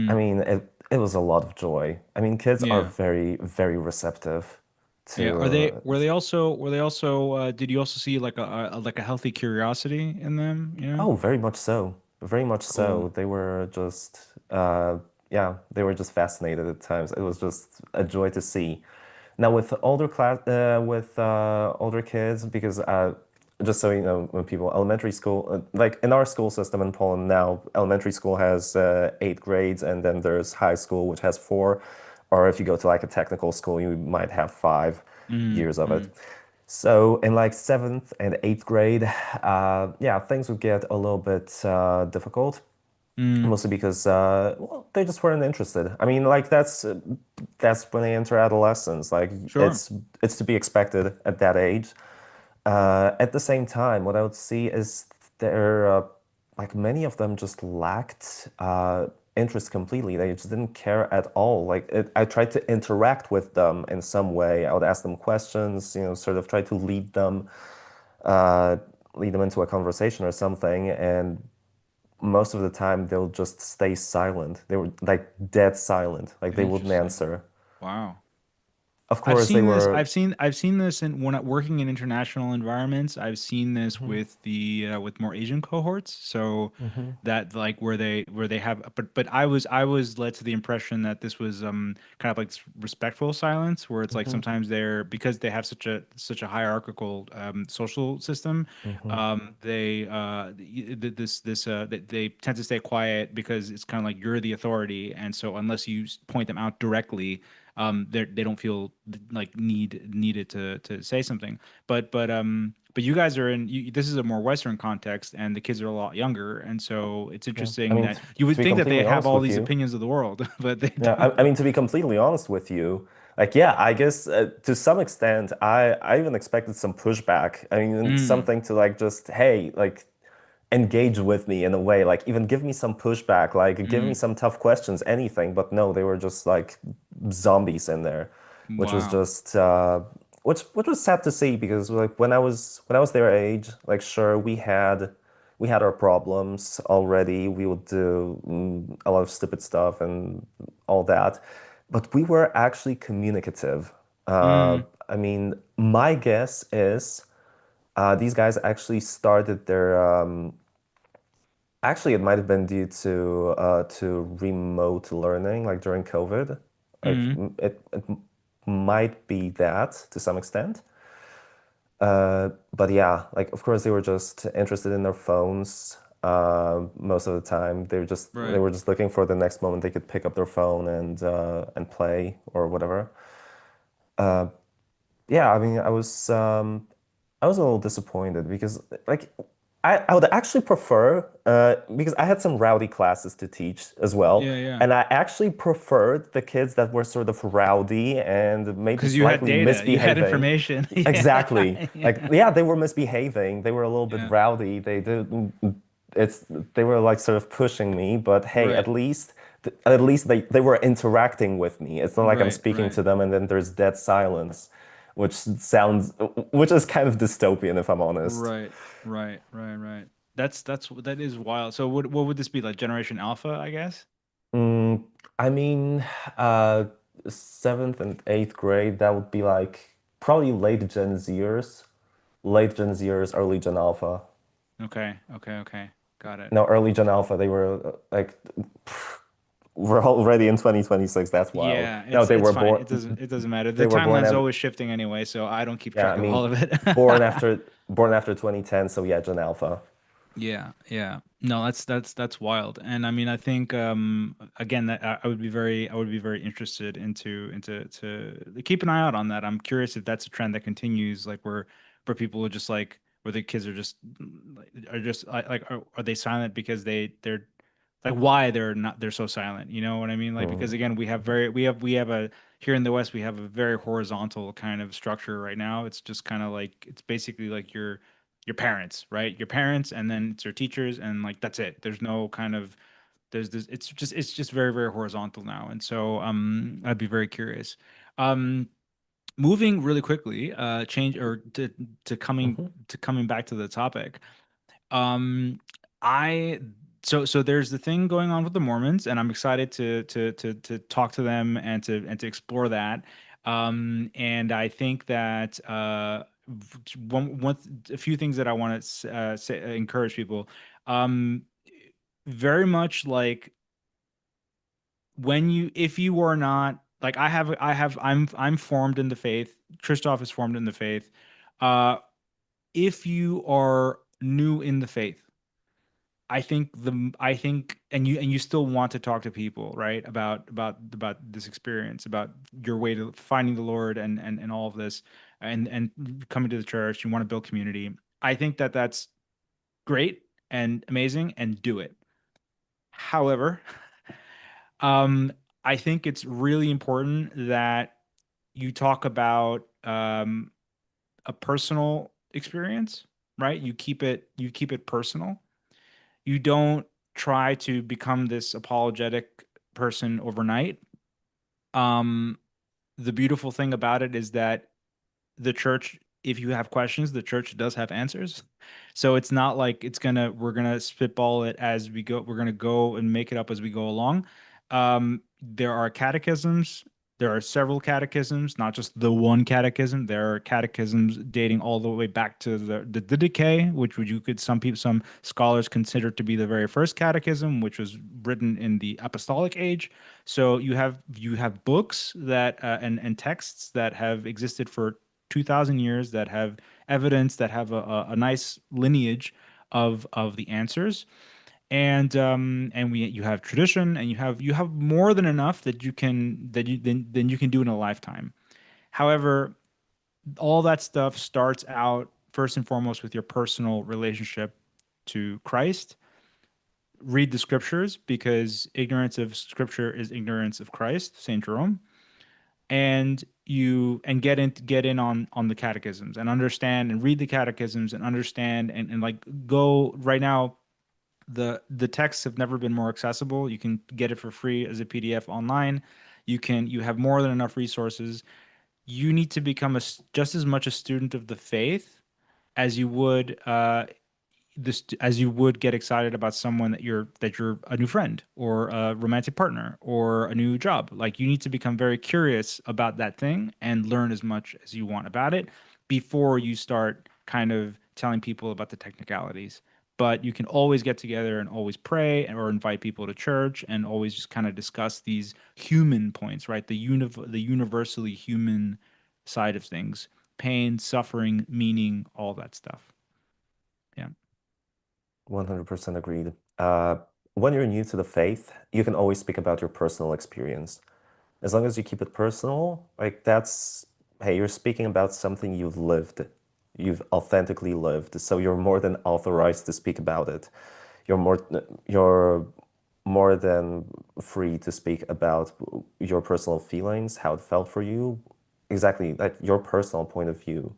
Speaker 2: I
Speaker 1: mm,
Speaker 2: mean, it was a lot of joy. I mean, kids are
Speaker 1: yeah.
Speaker 2: very, very receptive
Speaker 1: Yeah.
Speaker 2: to.
Speaker 1: Were they also did you also see like like a healthy curiosity in them, you know?
Speaker 2: Oh, very much so. Very much
Speaker 1: Cool.
Speaker 2: so. They were just yeah, they were just fascinated at times. It was just a joy to see. Now with older kids, because just so you know, when people elementary school, like in our school system in Poland now, elementary school has 8 grades, and then there's high school, which has four. Or if you go to like a technical school, you might have 5 years of it.
Speaker 1: Mm.
Speaker 2: So in like seventh and eighth grade, yeah, things would get a little bit difficult,
Speaker 1: Mm.
Speaker 2: mostly because well, they just weren't interested. I mean, like that's when they enter adolescence. Like
Speaker 1: Sure.
Speaker 2: it's to be expected at that age. At the same time, what I would see is there, like many of them just lacked interest completely. They just didn't care at all. I tried to interact with them in some way. I would ask them questions, sort of try to uh, lead them into a conversation or something. And most of the time, they'll just stay silent. They were like dead silent, like they wouldn't
Speaker 1: Interesting.
Speaker 2: answer.
Speaker 1: Wow.
Speaker 2: Of course, they were.
Speaker 1: I've seen this in when working in international environments. I've seen this
Speaker 2: Mhm,
Speaker 1: with the with more Asian cohorts. So
Speaker 2: mhm,
Speaker 1: that like where they have, but I was led to the impression that this was kind of like this respectful silence, where it's like
Speaker 2: mhm,
Speaker 1: sometimes they're, because they have such a hierarchical social system,
Speaker 2: mhm,
Speaker 1: they tend to stay quiet because it's kind of like you're the authority, and so unless you point them out directly, they don't feel like needed to say something. But you guys are in this is a more Western context, and the kids are a lot younger, and so it's
Speaker 2: yeah. I
Speaker 1: interesting
Speaker 2: mean,
Speaker 1: that you
Speaker 2: to
Speaker 1: would
Speaker 2: be
Speaker 1: think that they
Speaker 2: completely
Speaker 1: have
Speaker 2: honest
Speaker 1: all
Speaker 2: with
Speaker 1: these
Speaker 2: you,
Speaker 1: opinions of the world, but they
Speaker 2: yeah, I
Speaker 1: don't.
Speaker 2: mean, to be completely honest with you, like, yeah, I guess to some extent, I even expected some pushback. I mean,
Speaker 1: Mm,
Speaker 2: something to like just, hey, like engage with me in a way, like even give me some pushback, like give me
Speaker 1: mm,
Speaker 2: some tough questions, anything. But no, they were just like zombies in there, which was
Speaker 1: wow.
Speaker 2: just which was sad to see because like when I was their age, like sure we had our problems already. We would do a lot of stupid stuff and all that, but we were actually communicative.
Speaker 1: Mm,
Speaker 2: I mean, my guess is these guys actually started their actually, it might have been due to remote learning, like during COVID. Like
Speaker 1: mm,
Speaker 2: it might be that to some extent. But yeah, like of course they were just interested in their phones most of the time. They
Speaker 1: right.
Speaker 2: were just looking for the next moment they could pick up their phone and play or whatever. Yeah, I mean, I was a little disappointed because like I would actually prefer because I had some rowdy classes to teach as well,
Speaker 1: Yeah, yeah.
Speaker 2: and I actually preferred the kids that were sort of rowdy and maybe
Speaker 1: Because you had
Speaker 2: slightly
Speaker 1: data, you had
Speaker 2: misbehaving.
Speaker 1: information.
Speaker 2: Exactly.
Speaker 1: Yeah,
Speaker 2: Like
Speaker 1: yeah,
Speaker 2: yeah, they were misbehaving. They were a little bit
Speaker 1: yeah.
Speaker 2: rowdy. It's they were like sort of pushing me, but hey,
Speaker 1: Right,
Speaker 2: at least they were interacting with me. It's not like I'm
Speaker 1: right,
Speaker 2: speaking
Speaker 1: right.
Speaker 2: to them and then there's dead silence, which is kind of dystopian if I'm honest.
Speaker 1: Right, right. That is wild. So what would this be like Generation Alpha, I guess?
Speaker 2: Mm, I mean, uh, seventh and eighth grade, that would be like probably late Gen Zers, early Gen Alpha.
Speaker 1: Okay. Got it.
Speaker 2: No, early Gen Alpha, they were like, we're already in 2026. That's wild.
Speaker 1: Yeah,
Speaker 2: No, they
Speaker 1: it's
Speaker 2: were
Speaker 1: fine.
Speaker 2: born.
Speaker 1: It doesn't matter. The
Speaker 2: They were born
Speaker 1: timeline's
Speaker 2: at,
Speaker 1: always shifting anyway, so I don't keep
Speaker 2: yeah, I
Speaker 1: track of all
Speaker 2: mean,
Speaker 1: of it.
Speaker 2: born after 2010. So yeah, Gen Alpha.
Speaker 1: Yeah. No, that's wild. And I mean, I think again that I would be very interested into to keep an eye out on that. I'm curious if that's a trend that continues, like where people are just like where the kids are just are they silent because they're like why they're so silent, you know what I mean? Like because
Speaker 2: Mhm.
Speaker 1: again, we have a here in the West we have a very horizontal kind of structure right now. It's just kind of like it's basically like your parents, right? Your parents, and then it's your teachers, and like that's it. There's no kind of there's this. It's just very very horizontal now, and so I'd be very curious. Um, moving really quickly, change or
Speaker 2: Mhm.
Speaker 1: to coming back to the topic. Um, I so there's the thing going on with the Mormons, and I'm excited to talk to them and to explore that. And I think that a few things that I want to encourage people. Um, very much like when you if you are not like I'm formed in the faith. Christoph is formed in the faith. Uh, if you are new in the faith, and you still want to talk to people, right, about this experience, about your way to finding the Lord and all of this, and coming to the church. You want to build community. I think that that's great and amazing, and do it. However, um, I think it's really important that you talk about a personal experience, right? You keep it personal. You don't try to become this apologetic person overnight. Um, the beautiful thing about it is that the church, if you have questions, the church does have answers. So it's not like we're gonna spitball it as we go. We're gonna go and make it up as we go along. There are catechisms. There are several catechisms, not just the one catechism. There are catechisms dating all the way back to the Didache, which would you could some scholars consider to be the very first catechism, which was written in the apostolic age. So you have books that and texts that have existed for 2,000 years, that have evidence, that have a nice lineage of the answers. And you have tradition, and you have more than enough that you can that you than you can do in a lifetime. However, all that stuff starts out first and foremost with your personal relationship to Christ. Read the scriptures, because ignorance of scripture is ignorance of Christ, Saint Jerome. And get in on the catechisms, and understand and read the catechisms, and understand, and like, go right now. The texts have never been more accessible. You can get it for free as a PDF online. You have more than enough resources. You need to become just as much a student of the faith as you would as you would get excited about someone that you're a new friend, or a romantic partner, or a new job. Like, you need to become very curious about that thing and learn as much as you want about it before you start kind of telling people about the technicalities. But you can always get together and always pray, or invite people to church, and always just kind of discuss these human points, right? The universally human side of things: pain, suffering, meaning, all that stuff. Yeah.
Speaker 2: 100% agreed. When you're new to the faith, you can always speak about your personal experience. As long as you keep it personal, like that's, hey, you're speaking about something you've lived, you've authentically lived, so you're more than authorized to speak about it. You're more, you're more than free to speak about your personal feelings, how it felt for you, exactly, like your personal point of view.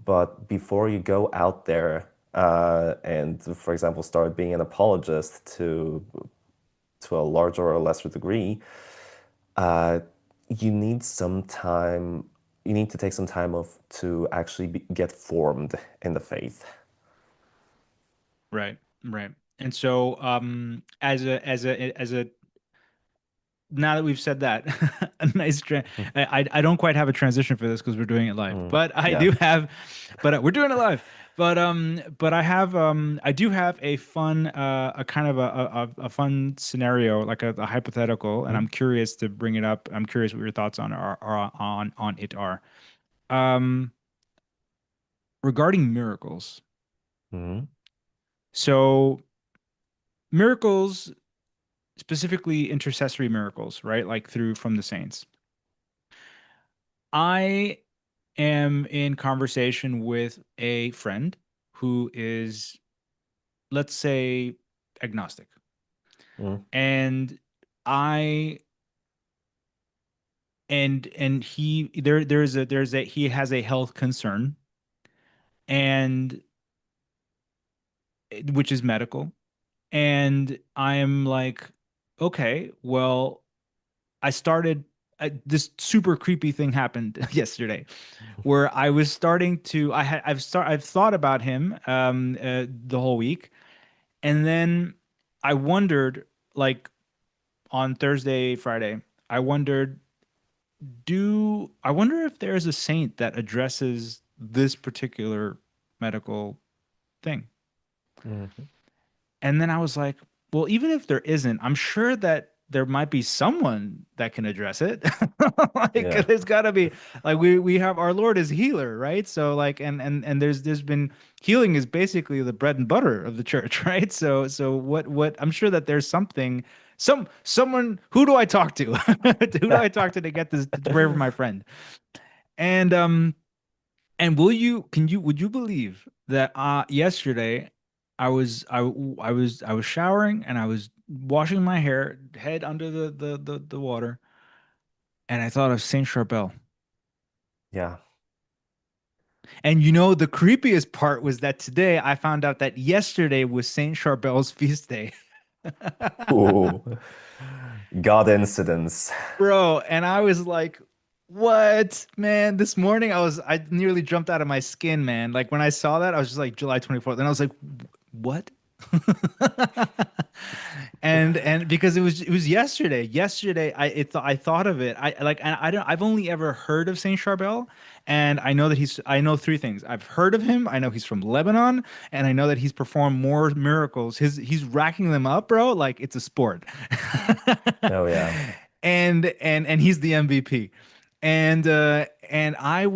Speaker 2: But before you go out there and, for example, start being an apologist to a larger or lesser degree, uh, you need some time. You need to take some time off to actually get formed in the faith.
Speaker 1: Right, right. And so, as a now that we've said that, a nice I don't quite have a transition for this because we're doing it live,
Speaker 2: Mm,
Speaker 1: but I do
Speaker 2: yeah.
Speaker 1: have, but we're doing it live. But I do have a fun, a kind of a fun scenario, like a hypothetical, and I'm
Speaker 2: Mm,
Speaker 1: curious to bring it up. I'm curious what your thoughts are on it are. Um, Regarding miracles.
Speaker 2: mm,
Speaker 1: So miracles, specifically intercessory miracles, right? Like through from the saints. I am in conversation with a friend who is, let's say, agnostic.
Speaker 2: mm,
Speaker 1: And I and he there's a he has a health concern, and which is medical. And I'm like, okay, well, this super creepy thing happened yesterday, where I was starting to I've thought about him the whole week, and then I wondered, like, on Thursday, Friday, I wondered, do I wonder if there's a saint that addresses this particular medical thing.
Speaker 2: mm,
Speaker 1: And then I was like, well, even if there isn't, I'm sure that there might be someone that can address it. Like
Speaker 2: Yeah.
Speaker 1: there's got to be like we have our Lord is healer, right? So like and there's been healing is basically the bread and butter of the church, right? So what I'm sure that there's something someone who do I talk to? Who do I talk to get this to pray for my friend? And will you can you would you believe that yesterday I was showering and I was washing my hair, head under the water, and I thought of Saint Charbel.
Speaker 2: Yeah.
Speaker 1: And you know the creepiest part was that today I found out that yesterday was Saint Charbel's feast day.
Speaker 2: Ooh. God incidents.
Speaker 1: Bro, and I was like, what, man? This morning I nearly jumped out of my skin, man. Like when I saw that, I was just like July 24th. And I was like, what? And because it was yesterday. Yesterday I thought of it. I don't I've only ever heard of Saint Charbel, and I know three things. I've heard of him, I know he's from Lebanon, and I know that he's performed more miracles. He's racking them up, bro, like it's a sport.
Speaker 2: Oh yeah.
Speaker 1: And he's the MVP. And I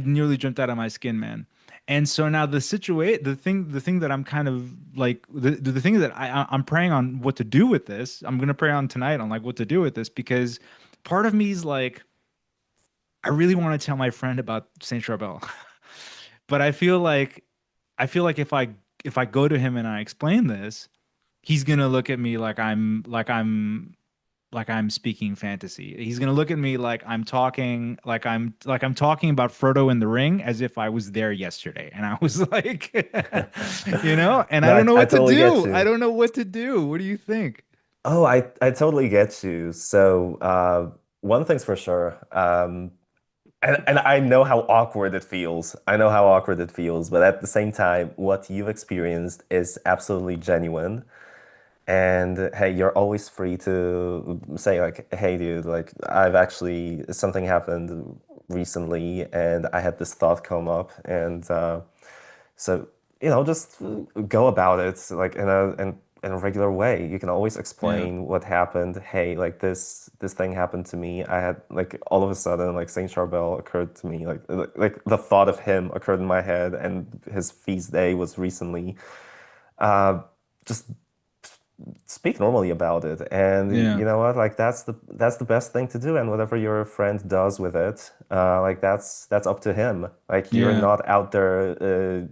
Speaker 1: nearly jumped out of my skin, man. And so now the thing that I'm kind of like the thing that I'm praying on what to do with this. I'm gonna pray on tonight on like what to do with this because part of me is like I really want to tell my friend about Saint Charbel, but I feel like if I go to him and I explain this, he's gonna look at me like I'm speaking fantasy. He's gonna look at me like I'm talking about Frodo in the Ring as if I was there yesterday. And I was like, and
Speaker 2: No,
Speaker 1: I don't know
Speaker 2: I
Speaker 1: what to
Speaker 2: totally get
Speaker 1: do. I
Speaker 2: you.
Speaker 1: don't know what to do. What do you think?
Speaker 2: Oh, I totally get you. So, one thing's for sure. And I know how awkward it feels. I know how awkward it feels, but at the same time, what you've experienced is absolutely genuine. And hey, you're always free to say like, "Hey, dude, like I've actually something happened recently, and I had this thought come up, and so just go about it like in a regular way. You can always
Speaker 1: Yeah.
Speaker 2: explain what happened. Hey, like this thing happened to me. I had like all of a sudden like Saint Charbel occurred to me, like the thought of him occurred in my head, and his feast day was recently. Uh, just speak normally about it, and
Speaker 1: Yeah.
Speaker 2: you know what, like that's the best thing to do. And whatever your friend does with it, like that's up to him. Like you're
Speaker 1: Yeah.
Speaker 2: not out there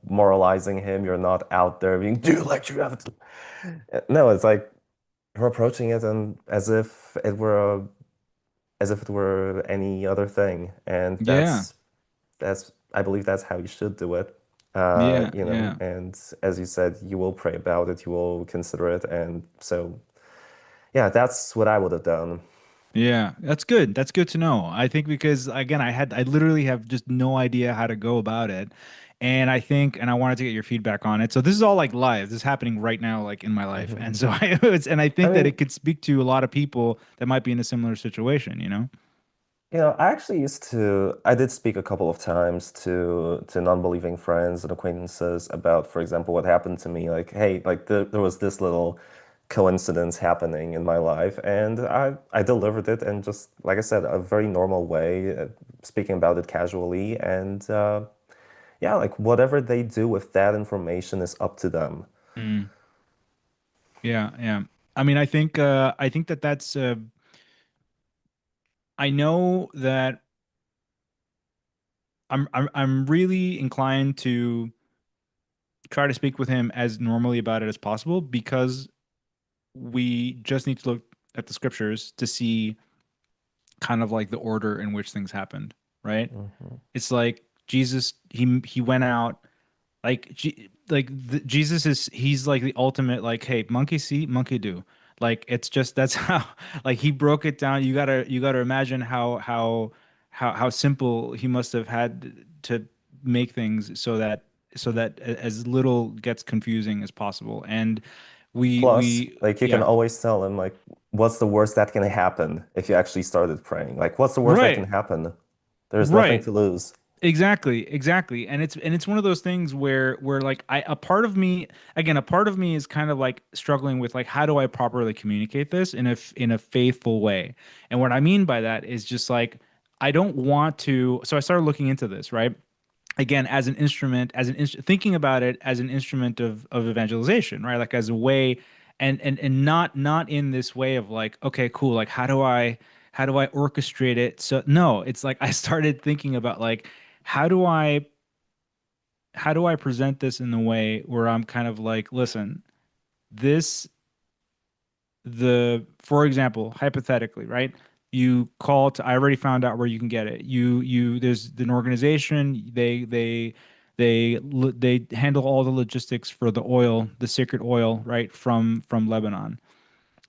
Speaker 2: moralizing him. You're not out there being do like you have to. No, it's like you're approaching it and as if it were any other thing. And
Speaker 1: Yeah.
Speaker 2: that's I believe that's how you should do it.
Speaker 1: Yeah. Yeah.
Speaker 2: And as you said, you will pray about it, you will consider it, and so yeah, that's what I would have done.
Speaker 1: Yeah, that's good. That's good to know. I think because again, I literally have just no idea how to go about it. And I wanted to get your feedback on it. So this is all like live. This is happening right now, like in my life. And so I
Speaker 2: I
Speaker 1: think that
Speaker 2: mean,
Speaker 1: it could speak to a lot of people that might be in a similar situation, you know?
Speaker 2: I actually I did speak a couple of times to non-believing friends and acquaintances about, for example, what happened to me. Like, hey, like there was this little coincidence happening in my life, and I delivered it in just, like I said, a very normal way, speaking about it casually, and yeah, like whatever they do with that information is up to them.
Speaker 1: Mm, yeah, yeah. I think that that's I know that I'm really inclined to try to speak with him as normally about it as possible because we just need to look at the scriptures to see kind of like the order in which things happened, right?
Speaker 2: Hmm.
Speaker 1: It's like Jesus, he went out Jesus is he's like the ultimate like, hey, monkey see, monkey do. Like it's just that's how like he broke it down. You gotta imagine how simple he must have had to make things so that as little gets confusing as possible. And
Speaker 2: Plus,
Speaker 1: we
Speaker 2: like you can
Speaker 1: yeah.
Speaker 2: always tell them like, what's the worst that can happen if you actually started praying? Like, what's the worst that can
Speaker 1: Right.
Speaker 2: happen? There's nothing
Speaker 1: Right.
Speaker 2: to lose.
Speaker 1: Exactly, exactly. And it's one of those things where like a part of me, again, a part of me is kind of like struggling with like how do I properly communicate this in a faithful way. And what I mean by that is just like I don't want to, so I started looking into this, right? Again, as an instrument, thinking about it as an instrument of evangelization, right? Like as a way, and not in this way of like, okay, cool, like how do I orchestrate it? So no, it's like I started thinking about like how do I how do I present this in the way where I'm kind of like, listen, this the for example, hypothetically, right? You call to I already found out where you can get it. You there's an organization, they handle all the logistics for the oil, the sacred oil, right, from Lebanon.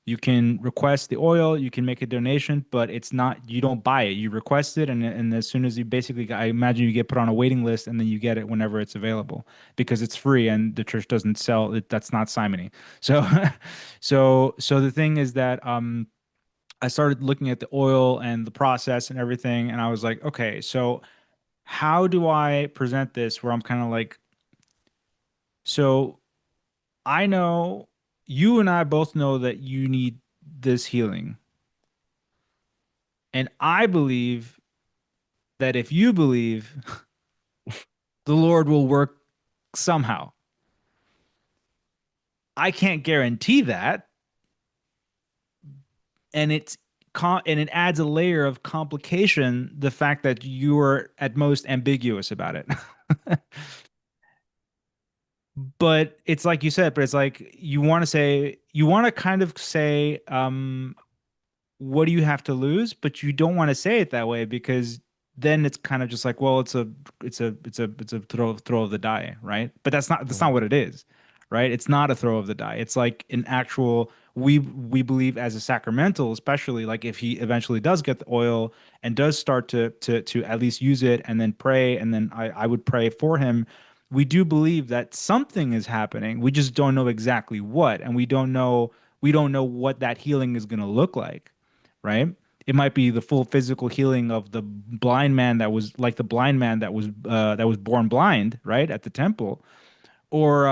Speaker 1: You can request the oil, you can make a donation, but it's not, you don't buy it. You request it, and as soon as you basically, I imagine you get put on a waiting list, and then you get it whenever it's available because it's free and the church doesn't sell it. That's not simony. So, so the thing is that I started looking at the oil and the process and everything, and I was like, okay, so how do I present this where I'm kind of like, so I know you and I both know that you need this healing. And I believe that if you believe, the Lord will work somehow. I can't guarantee that, and and it adds a layer of complication, the fact that you are at most ambiguous about it. But it's like you said, but it's like you want to kind of say, what do you have to lose? But you don't want to say it that way because then it's kind of just like, well, it's a throw of the die, right? But that's not
Speaker 2: Mhm.
Speaker 1: what it is, right? It's not a throw of the die. It's like an actual we believe as a sacramental, especially like if he eventually does get the oil and does start to at least use it and then pray and then I would pray for him. We do believe that something is happening. We just don't know exactly what, and we don't know what that healing is going to look like, right? It might be the full physical healing of the blind man that was like the blind man that was born blind, right, at the temple, or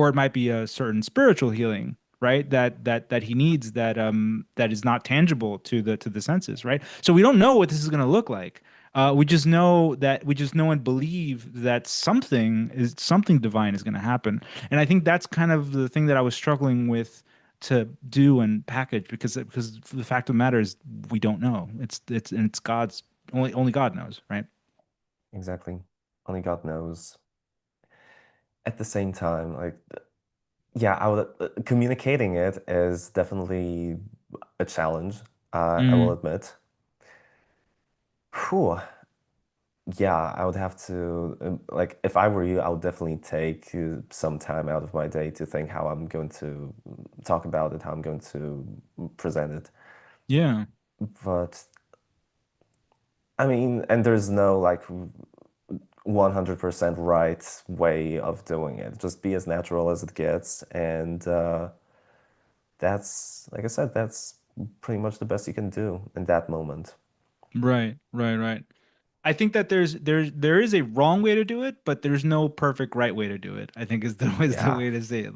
Speaker 1: it might be a certain spiritual healing, right, that he needs that is not tangible to the senses, right? So we don't know what this is going to look like. We just know and believe that something divine is going to happen, and I think that's kind of the thing that I was struggling with to do and package because the fact of the matter is we don't know. It's God's only God knows, right?
Speaker 2: Exactly. Only God knows. At the same time, like, yeah, communicating it is definitely a challenge. I will
Speaker 1: Mm,
Speaker 2: admit. Whew. Yeah, I would have to, like, if I were you, I would definitely take some time out of my day to think how I'm going to talk about it, how I'm going to present it.
Speaker 1: yeah,
Speaker 2: But I mean, and there's no like 100% right way of doing it. Just be as natural as it gets. And that's, like I said, that's pretty much the best you can do in that moment.
Speaker 1: right, right, right. I think that there is a wrong way to do it, but there's no perfect right way to do it. I think is the
Speaker 2: Yeah,
Speaker 1: way to say it.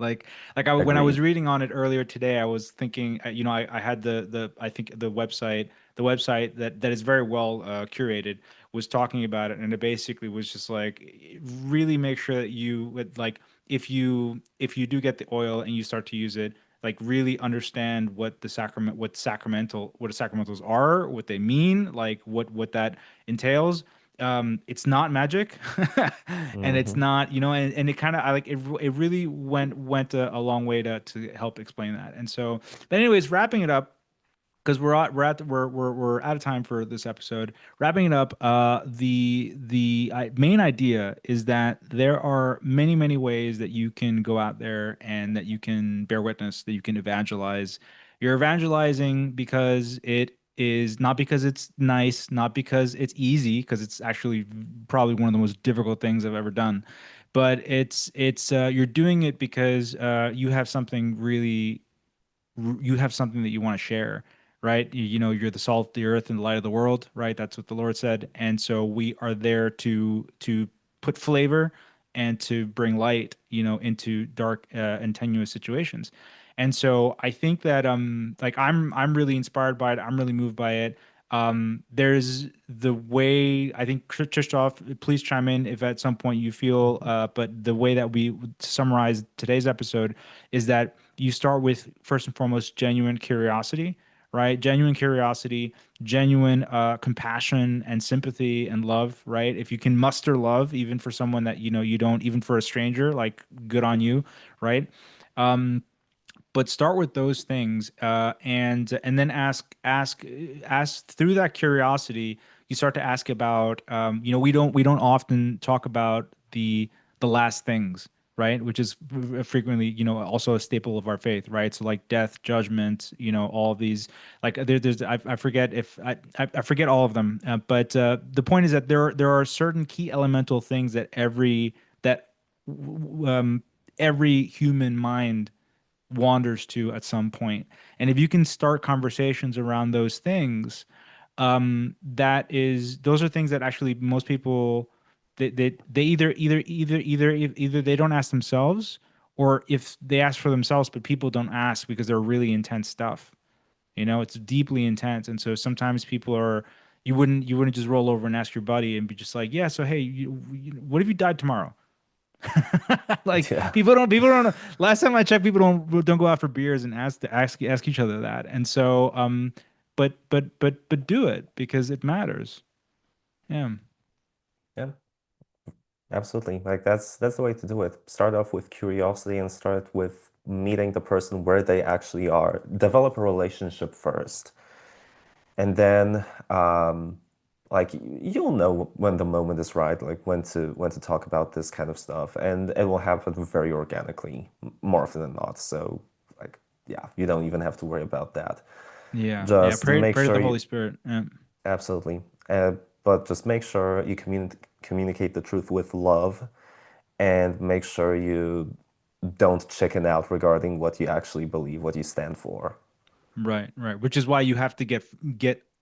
Speaker 1: When I was
Speaker 2: agreed.
Speaker 1: reading on it earlier today, I was thinking, I had the I think the website that is very well curated was talking about it, and it basically was just like really make sure that you would like if you do get the oil and you start to use it, like really understand what sacramentals are, what they mean, like what that entails. It's not magic, and it's
Speaker 2: Hmm.
Speaker 1: not, and it kind of I like it. It really went a long way to help explain that. And so, but anyways, wrapping it up because we're out of time for this episode. Wrapping it up, the main idea is that there are many ways that you can go out there and that you can bear witness, that you can evangelize. You're evangelizing because it is not because it's nice, not because it's easy, because it's actually probably one of the most difficult things I've ever done. But it's you're doing it because you have something that you want to share, right? You're the salt of the earth and the light of the world, right? That's what the Lord said. And so we are there to put flavor and to bring light, into dark and tenuous situations. And so I think that like I'm really inspired by it. I'm really moved by it. There's the way I think Christoph, please chime in if at some point you feel, but the way that we would summarize today's episode is that you start with first and foremost genuine curiosity, right? Genuine curiosity, genuine compassion and sympathy and love, right? If you can muster love, even for someone that you don't, even for a stranger, like good on you, right? Um, but start with those things, and then ask through that curiosity. You start to ask about, we don't often talk about the last things, right, which is frequently, also a staple of our faith, right? So like death, judgment, all of these, like there's I forget if I forget all of them, but the point is that there are certain key elemental things that um, every human mind wanders to at some point. And if you can start conversations around those things, those are things that actually most people, they either they don't ask themselves, or if they ask for themselves, but people don't ask because they're really intense stuff. It's deeply intense. And so sometimes people are, you wouldn't just roll over and ask your buddy and be just like, yeah, so hey, what if you died tomorrow? Like
Speaker 2: Yeah.
Speaker 1: people don't. Last time I checked, people don't go out for beers and ask each other that. And so, but do it because it matters. Yeah,
Speaker 2: Yeah. Absolutely. Like that's the way to do it. Start off with curiosity and start with meeting the person where they actually are. Develop a relationship first. And then like you'll know when the moment is right, like when to talk about this kind of stuff. And it will happen very organically, more often than not. So like yeah, you don't even have to worry about that.
Speaker 1: yeah.
Speaker 2: Just make
Speaker 1: Pray to the
Speaker 2: sure
Speaker 1: Holy
Speaker 2: you
Speaker 1: Spirit. Yeah.
Speaker 2: absolutely. But just make sure you communicate the truth with love and make sure you don't chicken out regarding what you actually believe, what you stand for.
Speaker 1: Right, right. Which is why you have to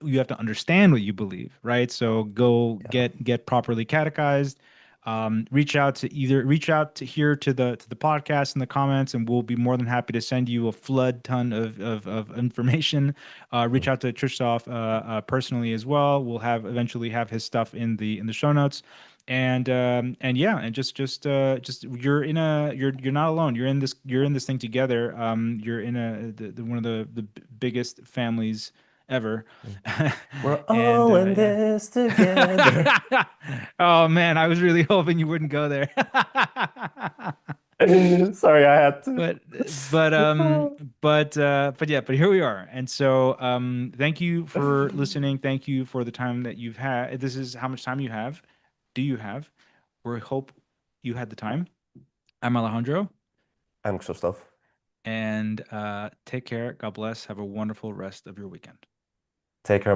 Speaker 1: you have to understand what you believe, right? So go
Speaker 2: Yeah.
Speaker 1: get properly catechized. Reach out to here to the podcast in the comments, and we'll be more than happy to send you a flood ton of information. Reach out to Trishtov personally as well. We'll have eventually have his stuff in the show notes. And yeah, and just you're not alone. You're in this thing together. You're in one of the biggest families ever.
Speaker 2: We're
Speaker 1: And
Speaker 2: all in
Speaker 1: yeah.
Speaker 2: this together.
Speaker 1: Oh man, I was really hoping you wouldn't go there.
Speaker 2: Sorry, I had to.
Speaker 1: But but um but yeah, but here we are. And so thank you for listening. Thank you for the time that you've had. This is how much time you have. Do you have? We hope you had the time. I'm Alejandro,
Speaker 2: I'm Krzysztof.
Speaker 1: and take care. God bless. Have a wonderful rest of your weekend.
Speaker 2: Take care,